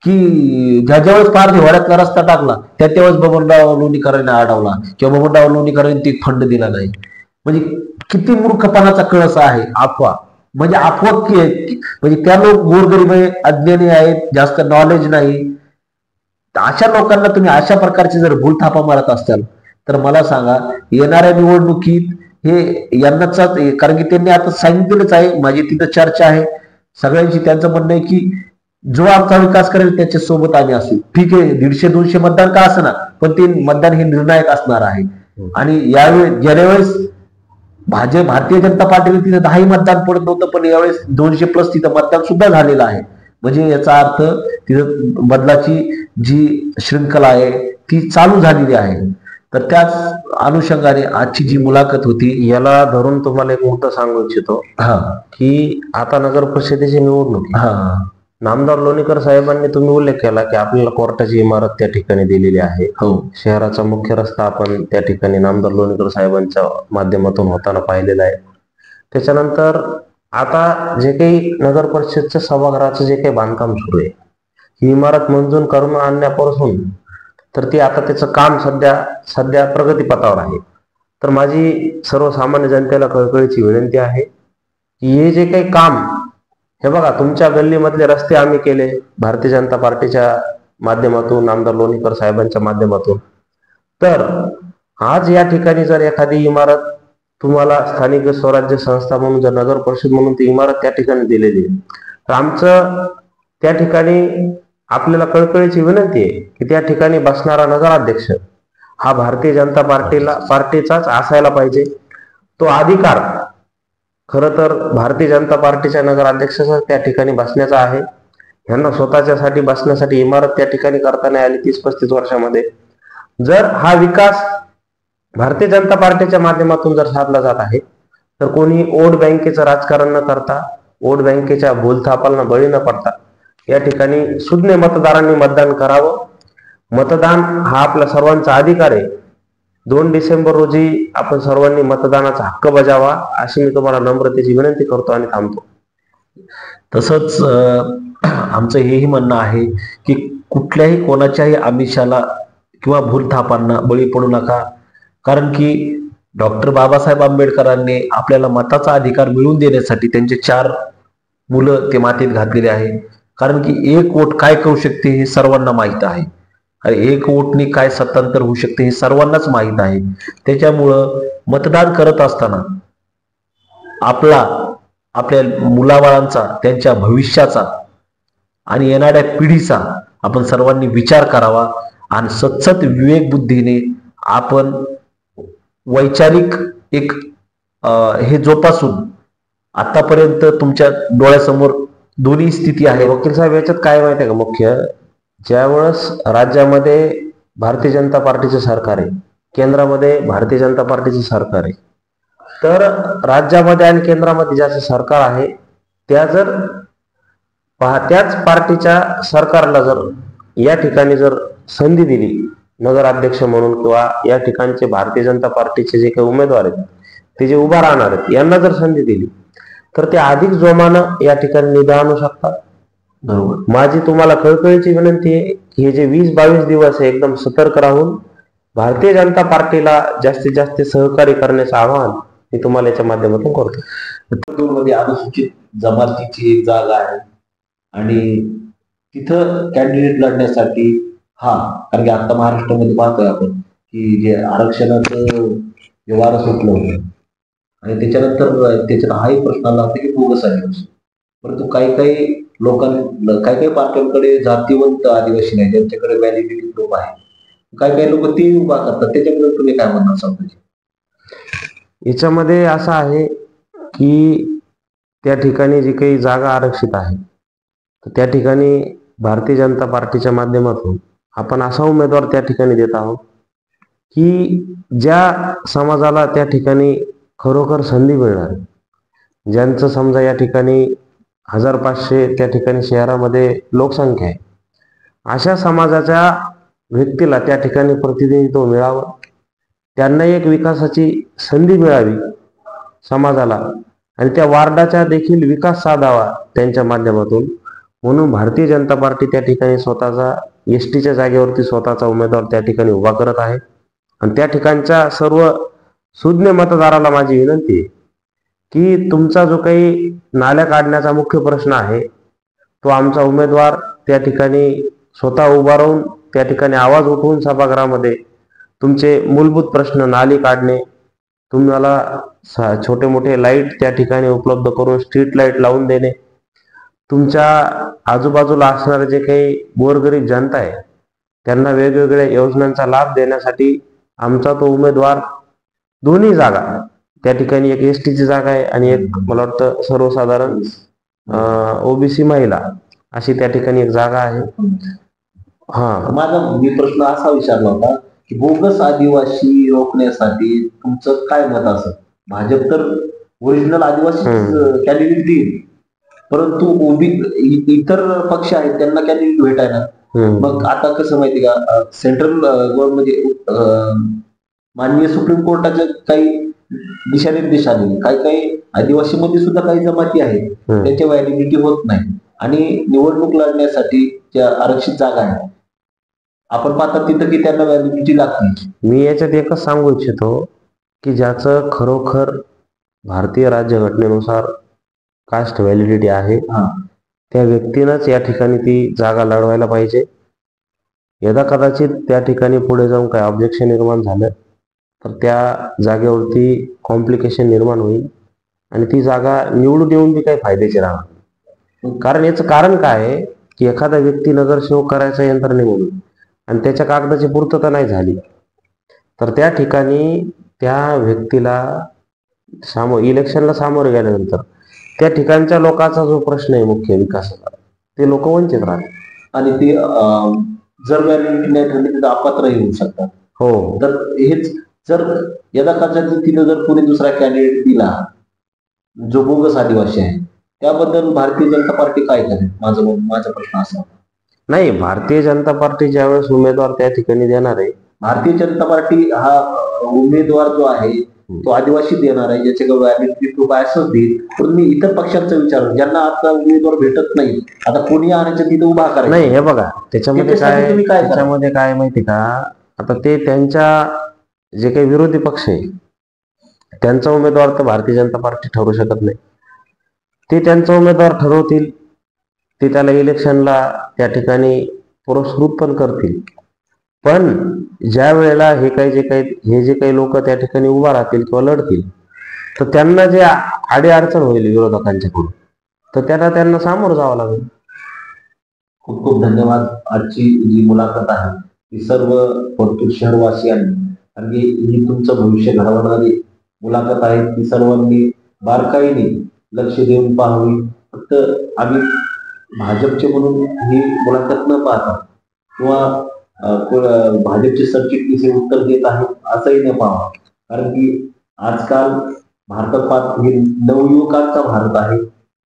की ज्यावेळेस पारधीवाड्यातला रस्ता टाकला त्यावेळेस बबनराव लोणीकरांनी अडवला किंवा बबनराव लोणीकरांनी ती फंड दिला नाही. म्हणजे किती मूर्खपणाचा कळस आहे. अफवा म्हणजे म्हणजे त्या लोक गोरगरीब आहे, अज्ञानी आहेत, जास्त नॉलेज नाही. अशा लोकांना तुम्ही अशा प्रकारचे जर भूलथापा मारत असाल तर मला सांगा येणाऱ्या निवडणुकीत हे यांनाच, कारण की त्यांनी आता सांगितलेलंच आहे, माझी तिथं चर्चा आहे सगळ्यांची, त्यांचं म्हणणं आहे की जो आमचा विकास करेल त्याच्या सोबत आम्ही असू. ठीक आहे, 150-200 मतदान का असणार, पण ते मतदान हे निर्णायक असणार आहे. आणि यावेळी गेल्या वेळेस भारतीय जनता पार्टीने तिथं 10 मतदान पडत नव्हतं, पण यावेळेस 200+ तिथं मतदान सुद्धा झालेलं आहे. म्हणजे याचा अर्थ तिथं बदलाची जी श्रृंखला आहे ती चालू झालेली आहे. तर त्याच अनुषंगाने आजची जी मुलाखत होती याला धरून तुम्हाला एक मुद्दा सांगू इच्छितो की आता नगर परिषदेची निवडणूक, नामदार लोणीकर साहेबांनी तुम्ही उल्लेख केला की आपल्याला कोर्टाची इमारत त्या ठिकाणी दिलेली आहे. शहराचा मुख्य रस्ता आपण त्या ठिकाणी नामदार लोणीकर साहेबांच्या माध्यमातून होताना पाहिलेला आहे. त्याच्यानंतर आता जे काही नगर परिषदच्या सभागृहाचं जे काही बांधकाम सुरू आहे, ही इमारत मंजूर करून आणण्यापासून तर ती आता त्याचं काम सध्या प्रगतीपथावर आहे. तर माझी सर्वसामान्य जनतेला कळकळीची विनंती आहे की हे जे काही काम, हे बघा तुमच्या गल्लीमधले रस्ते आम्ही केले भारतीय जनता पार्टीच्या माध्यमातून, आमदार लोणीकर साहेबांच्या माध्यमातून. तर आज या ठिकाणी जर एखादी इमारत तुम्हाला स्थानिक स्वराज्य संस्था म्हणून, जर नगर परिषद म्हणून ती इमारत त्या ठिकाणी दिलेली आहे, तर आमचं त्या ठिकाणी आपल्याला कळकळीची विनंती आहे की त्या ठिकाणी बसणारा नगराध्यक्ष हा भारतीय जनता पार्टीचाच असायला पाहिजे. तो अधिकार खरं तर भारतीय जनता पार्टीच्या नगराध्यक्षाचा त्या ठिकाणी बसण्याचा आहे. यांना स्वतःच्यासाठी बसण्यासाठी इमारत त्या ठिकाणी करता नाही आली 30-35 वर्षामध्ये. जर हा विकास भारतीय जनता पार्टीच्या माध्यमातून जर साधला जात आहे, तर कोणी वोट बँकेचं राजकारण न करता, वोट बँकेच्या भूलथापांना बळी न पडता या ठिकाणी सुज्ञ मतदारांनी मतदान करावं. मतदान हा आपला सर्वांचा अधिकार आहे. 2 डिसेंबर रोजी आपण सर्वांनी मतदानाचा हक्क बजावा, अशी मी तुम्हाला नम्रतेची विनंती करतो आणि थांबतो. तसंच आमचं हेही म्हणणं आहे की कुठल्याही कोणाच्याही आमिषाला किंवा भूलथापांना बळी पडू नका. कारण की डॉक्टर बाबासाहेब आंबेडकरांनी आपल्याला मताचा अधिकार मिळवून देण्यासाठी त्यांचे 4 मुलं ते मातीत घातलेले आहे. कारण की एक वोट काय करू शकते हे सर्वांना माहीत आहे. एक वोटनी काय सत्तांतर होऊ शकते हे सर्वांनाच माहीत आहे. त्याच्यामुळं मतदान करत असताना आपल्या मुलाबाळांचा, त्यांच्या भविष्याचा आणि येणाऱ्या पिढीचा आपण सर्वांनी विचार करावा आणि सतत विवेक बुद्धीने आपण वैचारिक एक हे जोपासून आतापर्यंत तुमच्या डोळ्यासमोर दोन्ही स्थिती आहे. वकील साहेब, याच्यात काय माहिती आहे का, मुख्य ज्यावेळेस राज्यामध्ये भारतीय जनता पार्टीचं सरकार आहे, केंद्रामध्ये भारतीय जनता पार्टीचं सरकार आहे, तर राज्यामध्ये आणि केंद्रामध्ये ज्याचं सरकार आहे त्याच पार्टीच्या सरकारला जर या ठिकाणी जर संधी दिली नगराध्यक्ष म्हणून, किंवा या ठिकाणचे भारतीय जनता पार्टीचे जे काही उमेदवार आहेत ते जे उभा राहणार आहेत यांना जर संधी दिली तर ते अधिक जोमानं या ठिकाणी निभा आणू शकतात. बरोबर. माझी तुम्हाला कळकळीची विनंती आहे की हे जे 20-22 दिवस आहे एकदम सतर्क राहून भारतीय जनता पार्टीला जास्तीत जास्त सहकार्य करण्याचं आवाहन मी तुम्हाला याच्या माध्यमातून करतो. मध्ये अनुसूचित जमातीची एक जागा आहे आणि तिथं कॅन्डिडेट लढण्यासाठी कारण की आता महाराष्ट्रामध्ये पाहतोय आपण की जे आरक्षणाचं जे वारं सुटलं होतं आणि त्याच्यानंतर त्याच्यात हाही प्रश्न आला होता की बोगस आदिवासी. परंतु काही काही पार्ट्यांकडे जातीवंत आदिवासी नाही, ज्यांच्याकडे व्हॅलिडिटी प्रूफ आहे, काही लोक ते उभा करतात. त्याच्याकडे तुम्ही काय म्हणणार सांगता? याच्यामध्ये असं आहे की त्या ठिकाणी जी काही जागा आरक्षित आहे तर त्या ठिकाणी भारतीय जनता पार्टीच्या माध्यमातून आपण असा उमेदवार त्या ठिकाणी देत आहोत की ज्या समाजाला त्या ठिकाणी खरोखर संधी मिळणार, ज्यांचं समजा या ठिकाणी 1500 त्या ठिकाणी शहरामध्ये लोकसंख्या आहे, अशा समाजाच्या व्यक्तीला त्या ठिकाणी प्रतिनिधित्व मिळावं, त्यांना एक विकासाची संधी मिळावी समाजाला, आणि त्या वार्डाचा देखील विकास साधावा त्यांच्या माध्यमातून. म्हणून भारतीय जनता पार्टी त्या ठिकाणी स्वतःचा एसटीच्या जागेवरती स्वतःचा उमेदवार त्या ठिकाणी उभा करत आहे. आणि त्या ठिकाणच्या सर्व सुज्ञ मतदाराला माझी विनंती आहे की तुमचा जो काही नाल्या काढण्याचा मुख्य प्रश्न आहे तो आमचा उमेदवार त्या ठिकाणी स्वतः उभा राहून त्या ठिकाणी आवाज उठवून सभागृहामध्ये तुमचे मूलभूत प्रश्न, नाली काढणे, तुम्हाला छोटे मोठे लाईट त्या ठिकाणी उपलब्ध करून स्ट्रीट लाईट लावून देणे, तुमच्या आजूबाजूला असणारे जे काही गोरगरीब जनता आहे त्यांना वेगवेगळ्या योजनांचा लाभ देण्यासाठी आमचा तो उमेदवार, दोन्ही जागा त्या ठिकाणी, एक एसटीची जागा आहे आणि एक मला वाटतं सर्वसाधारण ओबीसी महिला अशी त्या ठिकाणी एक जागा आहे. माझा मी प्रश्न असा विचारला होता की बोगस आदिवासी रोखण्यासाठी तुमचं काय मत असं? भाजप तर ओरिजिनल आदिवासी कॅन्डिडेट देईल, परंतु इतर पक्ष आहेत त्यांना कॅन्डिडेट भेटायला. मग आता कसं माहिती का, सेंट्रल गव्हर्नमेंट माननीय सुप्रीम कोर्टाच्या काही दिशानिर्देश आलेले, काही आदिवासी मध्ये सुद्धा काही जमाती आहेत त्यांच्या व्हॅलिडिटी होत नाही आणि निवडणूक लढण्यासाठी ज्या आरक्षित जागा आहेत आपण पाहतात तिथं की त्यांना व्हॅलिडिटी लागते. मी याच्यात एकच सांगू इच्छितो की ज्याचं खरोखर भारतीय राज्यघटनेनुसार कास्ट व्हॅलिडिटी आहे त्या व्यक्तीनंच या ठिकाणी ती जागा लढवायला पाहिजे. यदा कदाचित त्या ठिकाणी पुढे जाऊन काही ऑब्जेक्शन निर्माण झालं तर त्या जागेवरती कॉम्प्लिकेशन निर्माण होईल आणि ती जागा निवडून येऊन बी काही फायद्याची राहणार. कारण याचं कारण काय आहे की एखादा व्यक्ती नगरसेवक करायचा यंत्रणेमधून आणि त्याच्या कागदाची पूर्तता नाही झाली तर त्या ठिकाणी त्या व्यक्तीला इलेक्शनला सामोरे गेल्यानंतर त्या ठिकाणच्या लोकांचा जो प्रश्न आहे मुख्य विकासाचा, ते लोक वंचित राहतात आणि ते जर व्हॅलिडिटी नाही ठरली तर अपात्रही होऊ शकतात. हो, तर हेच जर यदा कदाचित तिथं जर कोणी दुसरा कॅन्डिडेट दिला जो बोगस आदिवासी आहे, त्याबद्दल भारतीय जनता पार्टी काय करेल? माझा प्रश्न असा. नाही, भारतीय जनता पार्टी ज्यावेळेस उमेदवार त्या ठिकाणी देणार आहे, भारतीय जनता पार्टी हा उमेदवार जो आहे तो आदिवासी देणार आहे, ज्याच्याकडे व्हॅलिडिटी प्रूफ आहे असंच देईल. पण मी इतर पक्षांचा विचार, ज्यांना आता उमेदवार भेटत नाही, आता कोणी आणायचं तिथे उभा करायचं नाही. हे बघा, त्याच्यामध्ये त्याच्यासाठी तुम्ही काय करा? त्याच्यामध्ये काय माहिती का, आता ते त्यांच्या जे काही विरोधी पक्ष आहे त्यांचा उमेदवार तर भारतीय जनता पार्टी ठरवू शकत नाही. ते त्यांचा उमेदवार ठरवतील, ते त्याला इलेक्शनला त्या ठिकाणी पुरस्कृत पण करतील. पण ज्या वेळेला हे जे काही लोक त्या ठिकाणी उभा राहतील किंवा लढतील, तर त्यांना जे अडीअडचण होईल विरोधकांच्याकडून, तर त्यांना सामोरं जावं लागेल. खूप खूप धन्यवाद. आजची जी मुलाखत आहे ती सर्व परतूर शहरवासियांनी, आणि ही तुमचं भविष्य घडवणारी मुलाखत आहे, ती सर्वांनी बारकाईने लक्ष देऊन पाहावी. फक्त आम्ही भाजपचे म्हणून ही मुलाखत न पाहता किंवा भाजपचे सरचिटणीस हे उत्तर देत आहेत असंही न पाहावं. कारण की आजकाल भारतात पाहत हे नवयुवकांचा भारत आहे,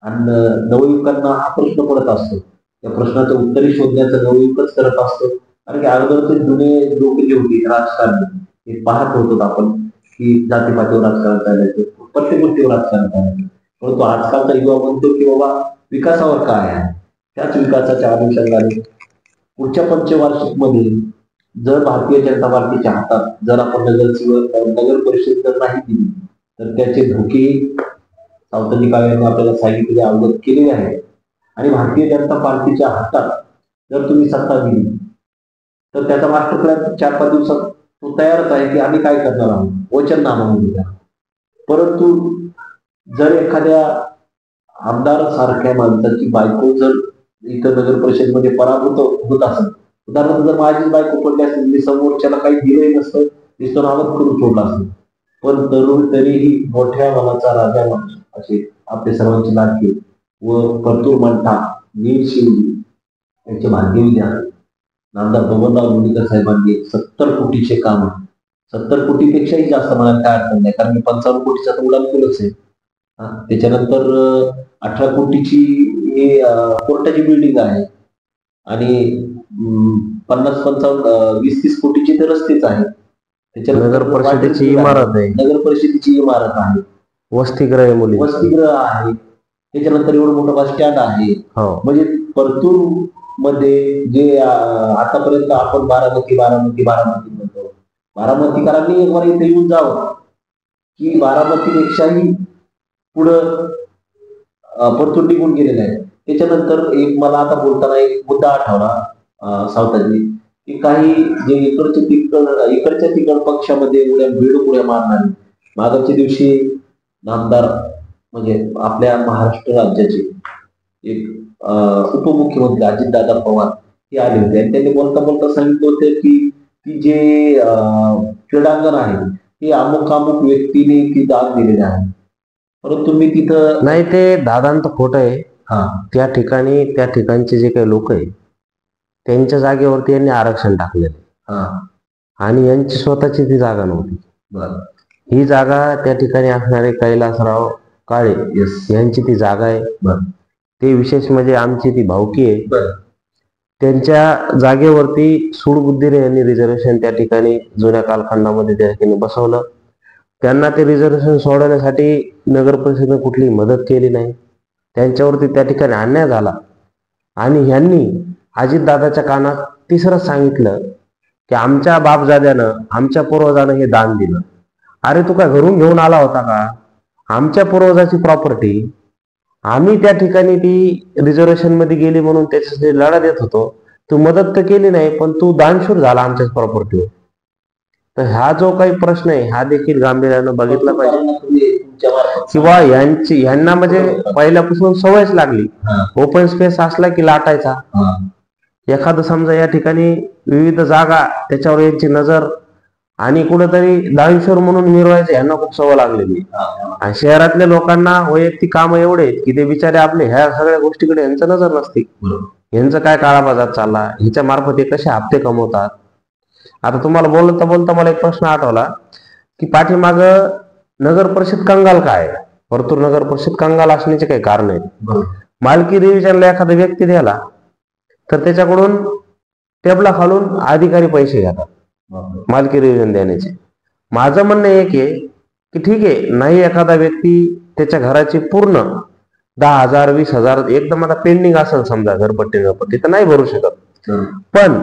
आणि नवयुवकांना हा प्रश्न पडत असतो. त्या प्रश्नाचं उत्तरही शोधण्याचं नवयुवकच करत असतो. कारण की अगोदरचे जुने लोक जे होते राजकारणी, हे पाहत होतो आपण की जातीपातीवर राजकारण चालायचं, प्रत्येक गोष्टीवर राजकारण चालायचं. परंतु आजकालचा युवा म्हणतो की बाबा विकासावर काय आहे, त्याच विकासाच्या अनुषंगाने पुढच्या पंचवार्षिक मध्ये जर भारतीय जनता पार्टीच्या हातात जर आपण नगर परिषद जर नाही दिली, तर त्याचे धोके सावंतजी काळेंनी आपल्याला सांगितले, अवगत केलेले आहेत. आणि भारतीय जनता पार्टीच्या हातात जर तुम्ही सत्ता दिली, तर त्याचा मास्टर प्लॅन 4-5 दिवसात तो तयारच आहे की आम्ही काय करणार आहोत, वचननामा म्हणूया. परंतु जर एखाद्या आमदार सारख्या माणसाची बायको जर इथं नगर परिषद मध्ये पराभूत होत असेल, उदाहरणार्थ जर माझीच बायको पडली असेल, मी समोरच्याला काही दिलंही नसतं, दिसतो नावत करून सोडला असेल, पण तरीही मोठ्या मनाचा राजा माणूस असे आपले सर्वांचे लाडके व परतूर मंठा नील शिवजी यांचे भाग्यवी द्या. नामदार बबनराव लोणीकर साहेबांनी 70 कोटीचे काम, 70 कोटीपेक्षाही जास्त मला काय अडचण नाही, कारण मी 55 कोटीचा तर उडान केलंच आहे. त्याच्यानंतर 18 कोटीची ही कोर्टाची बिल्डिंग आहे, आणि 50-55 20-30 कोटीची तर रस्तेच आहे. नगर परिषदेची इमारत आहे, नगर परिषदेची इमारत आहे, वसतिगृह आहे, त्याच्यानंतर एवढं मोठं बस स्टँड आहे. म्हणजे परतूर मध्ये जे आतापर्यंत आपण बारामती म्हणतो, बारामतीकरांनी एक बार इथे येऊन जावं की बारामतीपेक्षाही पुढं परतूर निघून गेलेलं आहे. त्याच्यानंतर एक मला आता बोलताना एक मुद्दा आठवला सावताजी, की काही जे इकडच्या तिकड पक्षामध्ये उड्या मारणारे, मागच्या दिवशी नामदार म्हणजे आपल्या महाराष्ट्र राज्याचे एक उपमुख्यमंत्री अजितदादा पवार हे आले होते, आणि त्यांनी बोलता सांगितलं होतं की जे क्रीडांगण आहे ते अमुक व्यक्तीने ती दान दिलेले आहे. परंतु मी तिथं नाही, ते दादांत खोटं आहे. त्या ठिकाणचे जे काही लोक आहे त्यांच्या जागेवरती यांनी आरक्षण टाकलेले, आणि यांची स्वतःची ती जागा नव्हती. ही जागा त्या ठिकाणी असणारे कैलासराव काळे यांची ती जागा आहे. ते विशेष म्हणजे आमची ती भावकी आहे. त्यांच्या जागेवरती सूडबुद्धीने यांनी रिझर्वेशन त्या ठिकाणी जुन्या कालखंडामध्ये त्या ठिकाणी बसवलं. त्यांना ते रिझर्वेशन सोडवण्यासाठी नगर परिषदेने कुठलीही मदत केली नाही. त्यांच्यावरती त्या ठिकाणी अन्याय झाला, आणि ह्यांनी अजितदादाच्या कानात तिसरं सांगितलं की आमच्या बापजाद्यानं, आमच्या पूर्वजानं हे दान दिलं. अरे तू काय घरून घेऊन आला होता का? आमच्या पूर्वजाची प्रॉपर्टी, आम्ही त्या ठिकाणी ती रिझर्वेशन मध्ये गेली म्हणून त्याच्यासाठी लढा देत होतो. तू मदत तर केली नाही, पण तू दानशूर झाला आमच्याच प्रॉपर्टीवर. तर हा जो काही प्रश्न आहे हा देखील गांभीर्यानं बघितला पाहिजे. किंवा यांना म्हणजे पहिल्यापासून सवयच लागली, ओपन स्पेस असला की लाटायचा. एखादं समजा या ठिकाणी विविध जागा, त्याच्यावर यांची नजर, आणि कुठेतरी दानशूर म्हणून मिरवायचं यांना खूप सवय लागलेली. आणि शहरातल्या लोकांना वैयक्तिक काम एवढे की ते बिचारे आपले ह्या सगळ्या गोष्टीकडे यांचं नजर नसते. यांचं काय काळा बाजार चालला, ह्याच्या मार्फत हे कसे हप्ते कमवतात. आता तुम्हाला बोलता मला एक प्रश्न आठवला, की पाठीमाग नगर परिषद कंगाल काय आहे? परतूर नगर परिषद कंगाल असण्याचे काही कारण आहेत. मालकी रिव्हिजनला एखादा व्यक्ती द्याला तर त्याच्याकडून टेबला खालून अधिकारी पैसे घेतात मालकी रिव्हिजन देण्याचे. माझं म्हणणं एक आहे की ठीक आहे, नाही एखादा व्यक्ती त्याच्या घराची पूर्ण 10,000 20,000 एकदम आता पेंडिंग असेल समजा घरपट्टी तर नाही भरू शकत, पण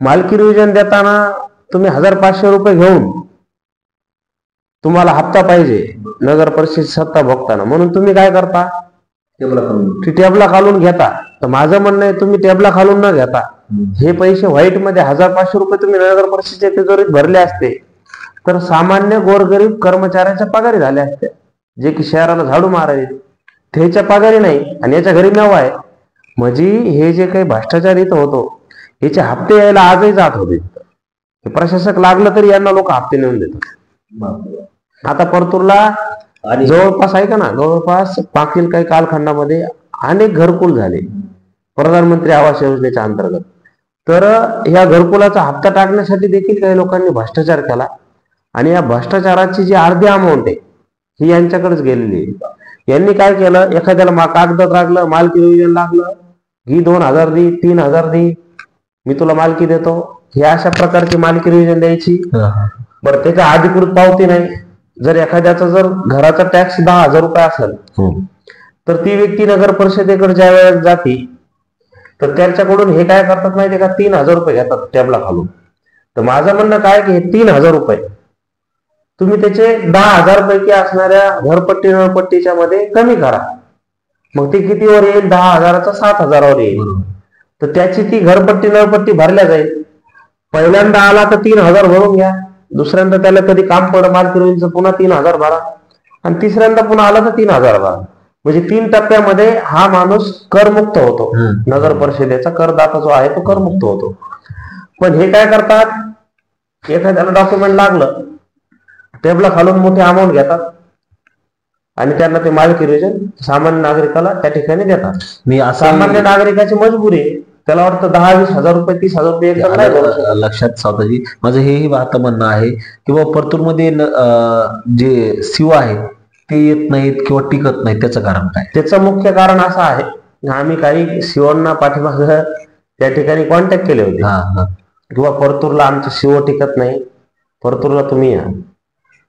मालकी रिव्हिजन देताना तुम्ही 1,500 रुपये घेऊन तुम्हाला हप्ता पाहिजे नगर परिषद सत्ता भोगताना, म्हणून तुम्ही काय करता, टेबला खालून घेता. तर माझं म्हणणं आहे तुम्ही टेबला खालून न घेता हे पैसे व्हाईट मध्ये 1,500 रुपये तुम्ही नगर परिषदेच्या तिजोरीत भरले असते तर सामान्य गोरगरीब कर्मचाऱ्यांच्या पगारी झाल्या असत्या, जे की शहराला झाडू मारायचे त्याच्या पगारी नाही आणि याच्या घरी मेवा आहे. म्हणजे हे जे काही भ्रष्टाचार इथं होतो याचे हप्ते यायला आजही जात होते. प्रशासक लागलं तरी यांना लोक हप्ते नेऊन देतात. आता परतूरला जवळपास आहे का ना, जवळपास मागील काही कालखंडामध्ये अनेक घरकुल झाले प्रधानमंत्री आवास योजनेच्या अंतर्गत. तर ह्या घरकुलाचा हप्ता टाकण्यासाठी देखील काही लोकांनी भ्रष्टाचार केला आणि या भ्रष्टाचाराची जी अर्धी अमाऊंट आहे ही यांच्याकडेच गेलेली आहे. यांनी काय केलं, एखाद्याला कागद लागलं, मालकी रिव्हिजन लागलं, ही 2,000 दे, 3,000 दे, मी तुला मालकी देतो, हे अशा प्रकारची मालकी रिव्हिजन द्यायची. बरं, त्याच्या अधिकृत पावती नाही. जर एखाद्याचा जर घराचा टॅक्स 10,000 रुपये असेल तर ती व्यक्ती नगर परिषदेकडे ज्या वेळेस जाते तर त्यांच्याकडून हे काय करतात माहितीये का, 3,000 रुपये घेतात टेबला खालून. तर माझं म्हणणं काय की हे 3,000 रुपये तुम्ही त्याचे 10,000 पैकी असणाऱ्या घरपट्टी नळपट्टीच्या मध्ये कमी करा, मग ते कितीवर येईल, 10,000चा 7,000वर येईल. तर त्याची ती घरपट्टी नळपट्टी भरल्या जाईल. पहिल्यांदा आला तर 3,000 भरून घ्या, दुसऱ्यांदा त्याला कधी काम पडलं मालकी रिव्हिजनचं पुन्हा 3,000 भरा, आणि तिसऱ्यांदा पुन्हा आला तर 3,000 भरा. म्हणजे 3 टप्प्यामध्ये हा माणूस करमुक्त होतो. नगर परिषदेचा करदाता जो आहे तो करमुक्त होतो. पण हे काय करतात, एखाद्याला डॉक्युमेंट लागलं टेबला खालून मोठी अमाऊंट घेतात आणि त्यांना ते मालकी रिव्हिजन सामान्य नागरिकाला त्या ठिकाणी देतात. मी सामान्य नागरिकाची मजबुरी आहे, त्याला वाटतं 10-20 हजार रुपये 30,000 रुपये एकदम नाही भरू शकत. लक्षात स्वतःची माझं हेही आता म्हणणं आहे किंवा परतूरमध्ये जे सीओ आहेत ते येत नाहीत किंवा टिकत नाहीत, त्याचं कारण काय? त्याचं मुख्य कारण असं आहे, आम्ही काही सीओना पाठीमाग त्या ठिकाणी कॉन्टॅक्ट केले होते किंवा परतूरला आमचे सीओ टिकत नाही, परतूरला तुम्ही या.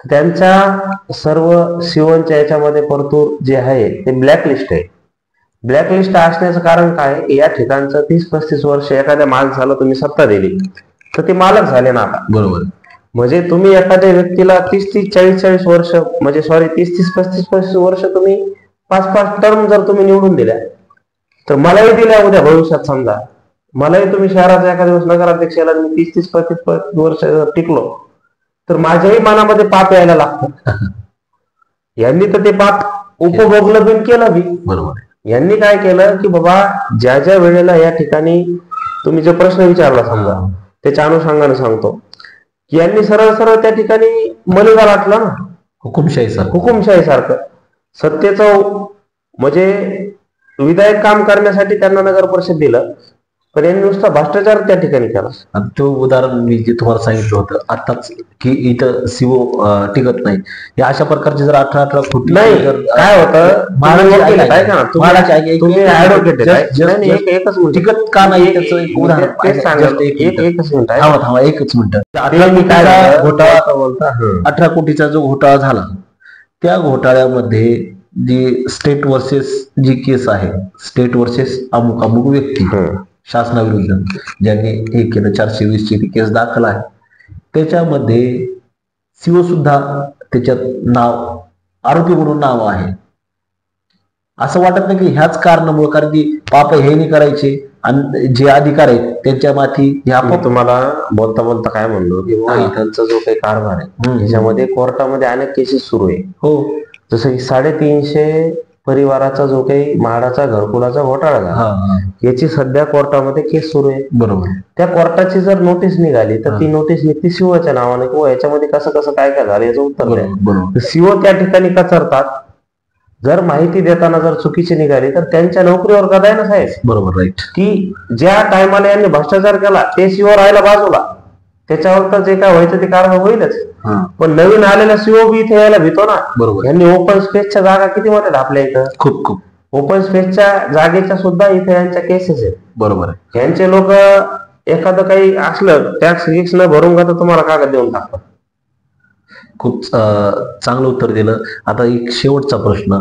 त्यांच्या सर्व सीओच्या याच्यामध्ये परतूर जे आहे ते ब्लॅकलिस्ट आहे. ब्लॅकलिस्ट असण्याचं कारण काय, या ठिकाणचं 30-35 वर्ष एखाद्या माणसाला तुम्ही सत्ता दिली तर ते मालक झाले ना आता. बरोबर. म्हणजे तुम्ही एखाद्या व्यक्तीला 30-30 40-40 वर्ष म्हणजे 30-35 वर्ष तुम्ही 5-5 टर्म जर तुम्ही निवडून दिल्या तर मलाही दिल्या उद्या भविष्यात समजा मलाही तुम्ही शहराचा एखाद्या दिवस नगराध्यक्षाला मी 30-35 वर्ष टिकलो तर माझ्याही मनामध्ये पाप यायला लागतं. यांनी तर ते पाप उपभोगलं बिन केलं बी. बरोबर. यांनी काय केलं की बाबा ज्या ज्या वेळेला या ठिकाणी तुम्ही जो प्रश्न विचारला समजा त्याच्या अनुषंगाने सांगतो की यांनी सरळ सरळ त्या ठिकाणी मलिदा लाटला ना, हुकुमशाही सारखं सत्तेचं. म्हणजे विधायक काम करण्यासाठी त्यांना नगर परिषद दिलं, पण यांनी नुसता भ्रष्टाचार त्या ठिकाणी केला. तो उदाहरण मी जे तुम्हाला सांगितलं होतं आताच की इथं सीओ टिकत नाही, या अशा प्रकारचे जर 18 कोटी नाही काय होतं, टिकत का नाही त्याचं एक उदाहरण एकच मिनिट. 18 कोटीचा जो घोटाळा झाला त्या घोटाळ्यामध्ये जी स्टेट वर्सेस जी केस आहे, स्टेट वर्सेस अमुक अमुक व्यक्ती शासनाविरुद्ध ज्यांनी हे केलं 420 ची केस दाखल आहे, त्याच्यामध्ये सीओ सुद्धा त्याच्यात नाव आरोपी म्हणून नाव आहे. असं वाटत नाही की ह्याच कारणामुळे, कारण की पाप हे नाही करायचे आणि जे अधिकार आहेत त्यांच्या माथी तुम्हाला बोलता बोलता काय म्हणलो की इथलचा जो काही कारभार आहे ह्याच्यामध्ये कोर्टामध्ये अनेक केसेस सुरू आहे. हो, जसं की 350 परिवाराचा जो काही म्हाडाचा घरकुलाचा घोटाळा झाला याची सध्या कोर्टामध्ये केस सुरू आहे. बरोबर. त्या कोर्टाची जर नोटीस निघाली तर ती नोटीस निघते सीओच्या नावाने किंवा याच्यामध्ये कसं कसं काय काय झालं याचं उत्तर द्या. सीओ त्या ठिकाणी कचरतात. जर माहिती देताना जर चुकीची निघाली तर त्यांच्या नोकरीवर गदाय नसायच. बरोबर. राईट. की ज्या टायमाला यांनी भ्रष्टाचार केला ते सीओ राहायला बाजूला, त्याच्यावर तर जे काय व्हायचं ते कारवाई होईलच. हा, पण नवीन आलेला सीओ बी इथे यायला भीतो ना. बरोबर. यांनी ओपन स्पेसच्या जागा किती मोठ्या आपल्या इथं, खूप खूप ओपन स्पेसच्या जागेच्या सुद्धा इथे यांच्या केसेस आहेत. बरोबर आहे. यांचे लोक एखादं काही असलं टॅक्स गिक्स न भरून का तर तुम्हाला कागद देऊन टाकतात. खूप चांगलं उत्तर दिलं. आता एक शेवटचा प्रश्न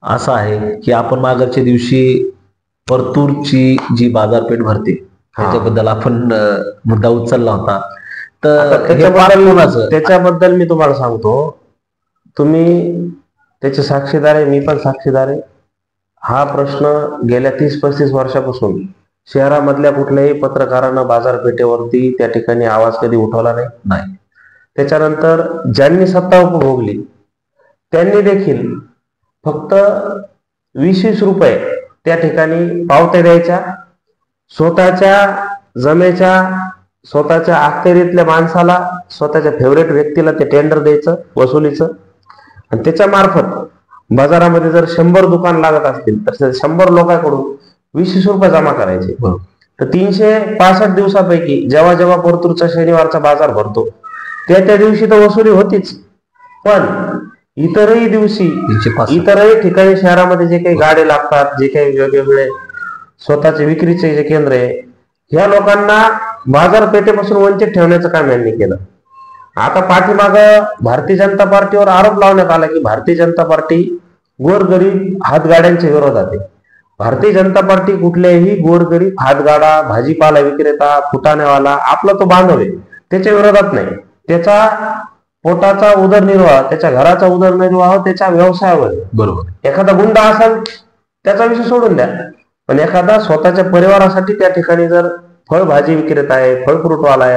असा आहे की आपण मागच्या दिवशी परतूरची जी बाजारपेठ भरते त्याच्याबद्दल आपण मुद्दा उचलला होता. तर हे पालन कोणाचं? त्याच्याबद्दल मी तुम्हाला सांगतो, तुम्ही त्याचे साक्षीदार आहे, मी पण साक्षीदार आहे. हा प्रश्न गेल्या 30-35 वर्षापासून शहरामधल्या कुठल्याही पत्रकारांना बाजारपेठेवरती त्या ठिकाणी आवाज कधी उठवला नाही. त्याच्यानंतर ज्यांनी सत्ता उपभोगली त्यांनी देखील फक्त 20-20 रुपये त्या ठिकाणी पावत्या द्यायच्या, स्वतःच्या जमेच्या, स्वतःच्या अखत्यारीतल्या माणसाला, स्वतःच्या फेवरेट व्यक्तीला ते टेंडर द्यायचं वसुलीचं, आणि त्याच्या मार्फत बाजारामध्ये जर 100 दुकान लागत असतील तर 100 लोकांकडून 20-20 रुपये जमा करायचे. तर 365 दिवसापैकी जेव्हा जेव्हा परतूरचा शनिवारचा बाजार भरतो त्या दिवशी तर वसुली होतीच, पण इतरही दिवशी इतरही ठिकाणी शहरामध्ये जे काही गाडे लागतात, जे काही वेगवेगळे स्वतःचे विक्रीचे जे केंद्र आहे, ह्या लोकांना बाजारपेठेपासून वंचित ठेवण्याचं काम यांनी केलं. आता पाठीमाग भारतीय जनता पार्टीवर आरोप लावण्यात आला की भारतीय जनता पार्टी गोरगरीब हातगाड्यांच्या विरोधात आहे. भारतीय जनता पार्टी कुठल्याही गोरगरीब हातगाडा, भाजीपाला विक्रेता, फुटाणेवाला, आपला तो बांधव आहे, त्याच्या विरोधात नाही. त्याचा पोटाचा उदरनिर्वाह, त्याच्या घराचा उदरनिर्वाह त्याच्या व्यवसायावर. बरोबर. एखादा गुंडा असेल त्याचा विषय सोडून द्या, पण एखादा स्वतःच्या परिवारासाठी त्या ठिकाणी जर फळभाजी विक्रेता आहे, फळ फ्रूटवाला आहे,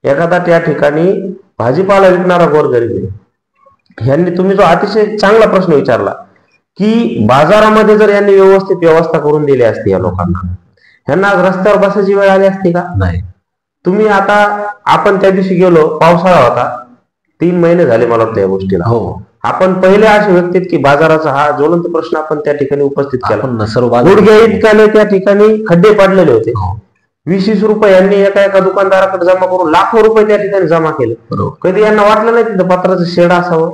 एखादा त्या ठिकाणी भाजीपाला विकणारा गोरगरीब आहे, ह्यांनी तुम्ही जो अतिशय चांगला प्रश्न विचारला की बाजारामध्ये जर यांनी व्यवस्थित व्यवस्था करून दिली असती या लोकांना, ह्यांना आज रस्त्यावर बसायची वेळ आली असती का? नाही. तुम्ही आता आपण त्या दिवशी गेलो, पावसाळा होता, 3 महिने झाले मला वाटतं या गोष्टीला. हो, आपण पहिले असे व्यक्तीत की बाजाराचा हा ज्वलंत प्रश्न आपण त्या ठिकाणी उपस्थित केला. सर्व गुडघ्या इतकाने त्या ठिकाणी खड्डे पाडलेले होते. 20-20 रुपये यांनी एका दुकानदाराकडे जमा करून लाखो रुपये त्या ठिकाणी जमा केले. कधी यांना वाटलं नाही तिथं पत्राचं शेड असावं,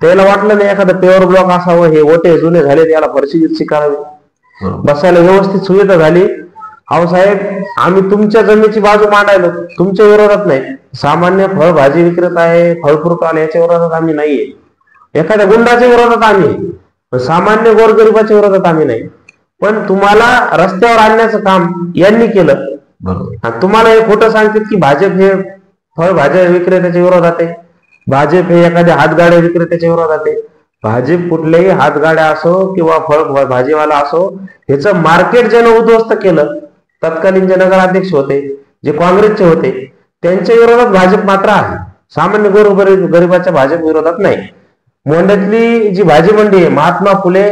त्याला वाटलं नाही एखादं पेवर ब्लॉक असावं, हे ओटे जुने झाले याला फरशी गिरशी करावी, बसायला व्यवस्थित सुविधा झाली. अहो साहेब, आम्ही तुमच्या जमिनीची बाजू मांडायलो, तुमच्या विरोधात नाही. सामान्य फळभाजी विक्रेता आहे, फळ फ्रूट आले, याच्या विरोधात आम्ही नाहीये. एखाद्या गुंडाच्या विरोधात आम्ही, सामान्य गोरगरिबाच्या विरोधात आम्ही नाही. पण तुम्हाला रस्त्यावर आणण्याचं काम यांनी केलं. आणि तुम्हाला हे खोटं सांगतात की भाजप हे फळभाज्या विक्रेत्याच्या विरोधात आहे, भाजप हे एखाद्या हातगाड्या विक्रेत्याच्या विरोधात आहे. भाजप कुठल्याही हातगाड्या असो किंवा फळ भाजीवाला असो, ह्याचं मार्केट ज्यानं उद्ध्वस्त केलं, तत्कालीन जे नगराध्यक्ष होते, जे काँग्रेसचे होते, त्यांच्या विरोधात भाजप मात्र आहे. सामान्य गरीबाच्या भाजप विरोधात नाही. मोंड्यातली जी भाजी मंडी आहे, महात्मा फुले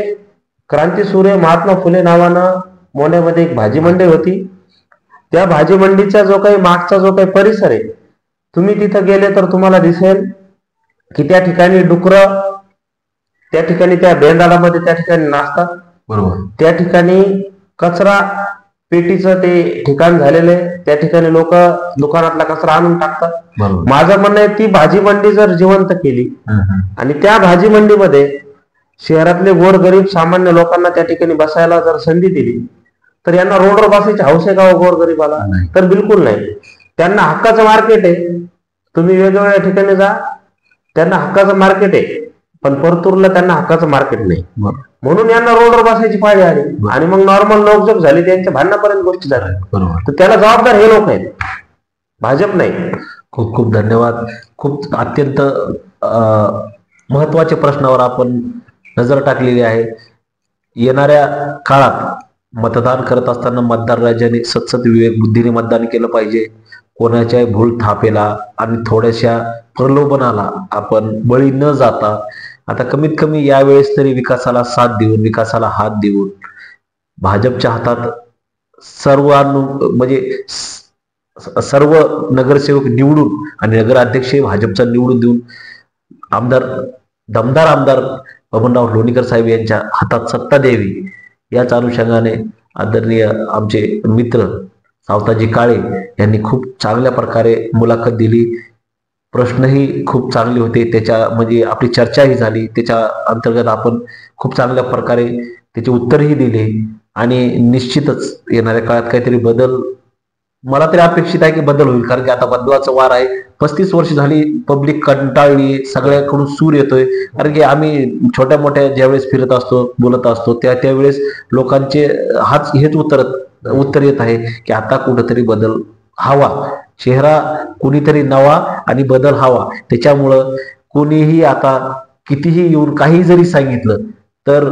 क्रांतीसूर्य महात्मा फुले नावानं मोंड्यामध्ये एक भाजी मंडी होती. त्या भाजी मंडीचा जो काही मागचा जो काही परिसर आहे, तुम्ही तिथं गेले तर तुम्हाला दिसेल की त्या ठिकाणी डुकरं त्या ठिकाणी त्या बेंदाडामध्ये त्या ठिकाणी नाचतात. बरोबर. त्या ठिकाणी कचरा पेटीचं ते ठिकाण झालेलं आहे, त्या ठिकाणी लोक दुकानातला कचरा आणून टाकतात. माझं म्हणणं आहे ती भाजी मंडी जर जिवंत केली आणि त्या भाजी मंडीमध्ये शहरातले गोरगरीब सामान्य लोकांना त्या ठिकाणी बसायला जर संधी दिली तर यांना रोडवर बसायची हौस आहे का गोरगरीबाला? तर बिलकुल नाही. त्यांना हक्काचं मार्केट आहे. तुम्ही वेगवेगळ्या ठिकाणी जा, त्यांना हक्काचं मार्केट आहे, पण परतूरला त्यांना हक्काचं मार्केट नाही. म्हणून यांना रोडवर बसायची पाळी आली आणि मग नॉर्मल नोकझोक झाली, त्यांच्या भांडणापर्यंत गोष्टी झाल्या. तर त्याला जबाबदार हे लोक आहेत, भाजप नाही. खूप खूप धन्यवाद. खूप अत्यंत महत्वाच्या प्रश्नावर आपण नजर टाकलेली आहे. येणाऱ्या काळात मतदान करत असताना मतदार राजाने सतसत विवेक बुद्धीने मतदान केलं पाहिजे. कोणाच्या भूल थापेला आणि थोड्याशा प्रलोभनाला आपण बळी न जाता आता कमीत कमी यावेळेस तरी विकासाला साथ देऊन, विकासाला हात देऊन, भाजपच्या हातात सर्व नगरसेवक निवडून आणि नगराध्यक्ष भाजपचा निवडून देऊन दमदार आमदार बबनराव लोणीकर साहेब यांच्या हातात सत्ता द्यावी, याच अनुषंगाने आदरणीय आमचे मित्र सावताजी काळे यांनी खूप चांगल्या प्रकारे मुलाखत दिली. प्रश्नही खूप चांगले होते, त्याच्या म्हणजे आपली चर्चाही झाली, त्याच्या अंतर्गत आपण खूप चांगल्या प्रकारे त्याचे उत्तरही दिले. आणि निश्चितच येणाऱ्या काळात काहीतरी बदल, मला तरी अपेक्षित आहे की बदल होईल, कारण की आता बदलाचा वार आहे. 35 वर्ष झाली पब्लिक कंटाळली, सगळ्याकडून सूर येतोय. कारण की आम्ही छोट्या मोठ्या ज्यावेळेस फिरत असतो, बोलत असतो, त्यावेळेस लोकांचे हेच उत्तर येत आहे की आता कुठंतरी बदल हवा, चेहरा कुणीतरी नवा आणि बदल हवा. त्याच्यामुळं कोणीही आता कितीही येऊन काही जरी सांगितलं तर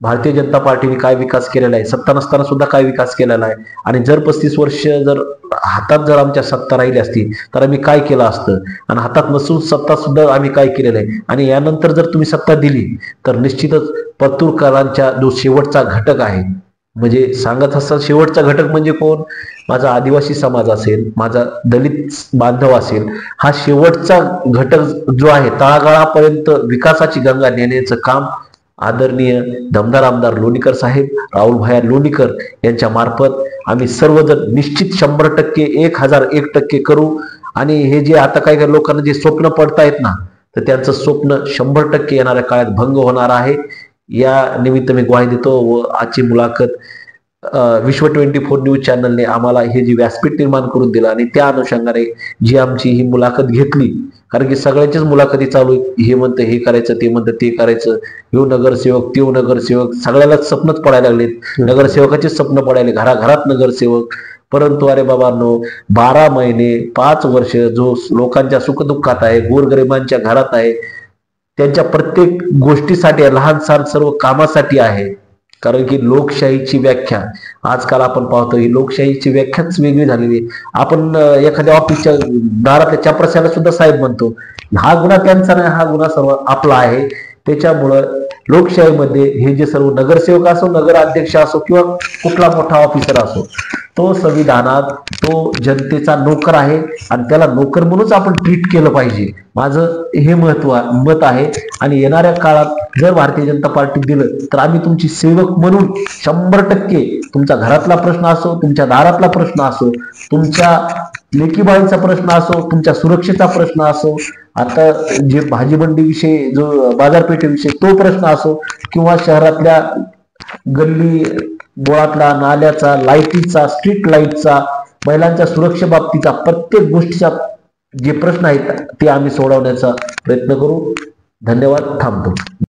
भारतीय जनता पार्टीने काय विकास केलेला आहे, सत्ता नसताना सुद्धा काय विकास केलेला आहे, आणि जर 35 वर्ष जर हातात जर आमच्या सत्ता राहिली असती तर आम्ही काय केलं असतं, आणि हातात नसून सत्ता सुद्धा आम्ही काय केलेलं आहे. आणि यानंतर जर तुम्ही सत्ता दिली तर निश्चितच पत्तूरकरांचा जो शेवटचा घटक आहे, म्हणजे सांगत असाल शेवटचा घटक म्हणजे कोण, माझा आदिवासी समाज असेल, माझा दलित बांधव असेल, हा शेवटचा घटक जो आहे तळागाळापर्यंत विकासाची गंगा नेण्याचं काम आदरणीय दमदार आमदार लोणीकर साहेब, राहुल भैया लोणीकर यांच्या मार्फत आम्ही सर्वजण निश्चित 100%, 1001% करू. आणि हे जे आता काही लोकांना जे स्वप्न पडतायत ना, तर त्यांचं स्वप्न 100% येणाऱ्या काळात भंग होणार आहे. या निमित्त मी ग्वाही देतो. व आजची मुलाखत विश्व 24 न्यूज चॅनलने आम्हाला हे जे व्यासपीठ निर्माण करून दिलं, आणि त्या अनुषंगाने जी आमची ही मुलाखत घेतली, कारण की सगळ्यांच्याच मुलाखती चालू, हे म्हणतं हे करायचं, ते म्हणतं ते करायचं, ह्यो नगरसेवक त्यो नगरसेवक, सगळ्यालाच स्वप्नच पडायला लागलेत, नगरसेवकाचेच स्वप्न पडायले, घराघरात नगरसेवक. परंतु अरे बाबांनो, 12 महिने 5 वर्ष जो लोकांच्या सुखदुःखात आहे, गोरगरिबांच्या घरात आहे, त्यांच्या प्रत्येक गोष्टीसाठी, लहान सहान सर्व कामासाठी आहे. कारण की लोकशाहीची व्याख्या आजकाल आपण पाहतो, ही लोकशाहीची व्याख्याच वेगळी झालेली आहे. आपण एखाद्या ऑफिसच्या दारातल्या चपराशाला सुद्धा साहेब म्हणतो. हा गुन्हा त्यांचा नाही, हा गुन्हा सर्व आपला आहे. त्याच्यामुळं लोकशाहीमध्ये हे जे सर्व नगरसेवक असो, नगराध्यक्ष असो, किंवा कुठला मोठा ऑफिसर असो, तो संविधानात तो जनतेचा नोकर आहे, आणि त्याला नोकर म्हणूनच आपण ट्रीट केलं पाहिजे. माझं हे मत आहे. आणि येणाऱ्या काळात जर भारतीय जनता पार्टी दिलं तर आम्ही तुमची सेवक म्हणून 100%, तुमचा घरातला प्रश्न असो, तुमच्या दारातला प्रश्न असो, तुमच्या लेकीबाळीचा प्रश्न असो, तुमच्या सुरक्षेचा प्रश्न असो, आता जे भाजीमंडी विषयी, जो बाजारपेठेविषयी तो प्रश्न असो, किंवा शहरातल्या गल्ली बोळातला, नाल्याचा, लाईटीचा, स्ट्रीट लाईटचा, महिलांच्या सुरक्षेबाबतीचा, प्रत्येक गोष्टीचा जे प्रश्न आहेत ते आम्ही सोडवण्याचा प्रयत्न करू. धन्यवाद. थांबतो.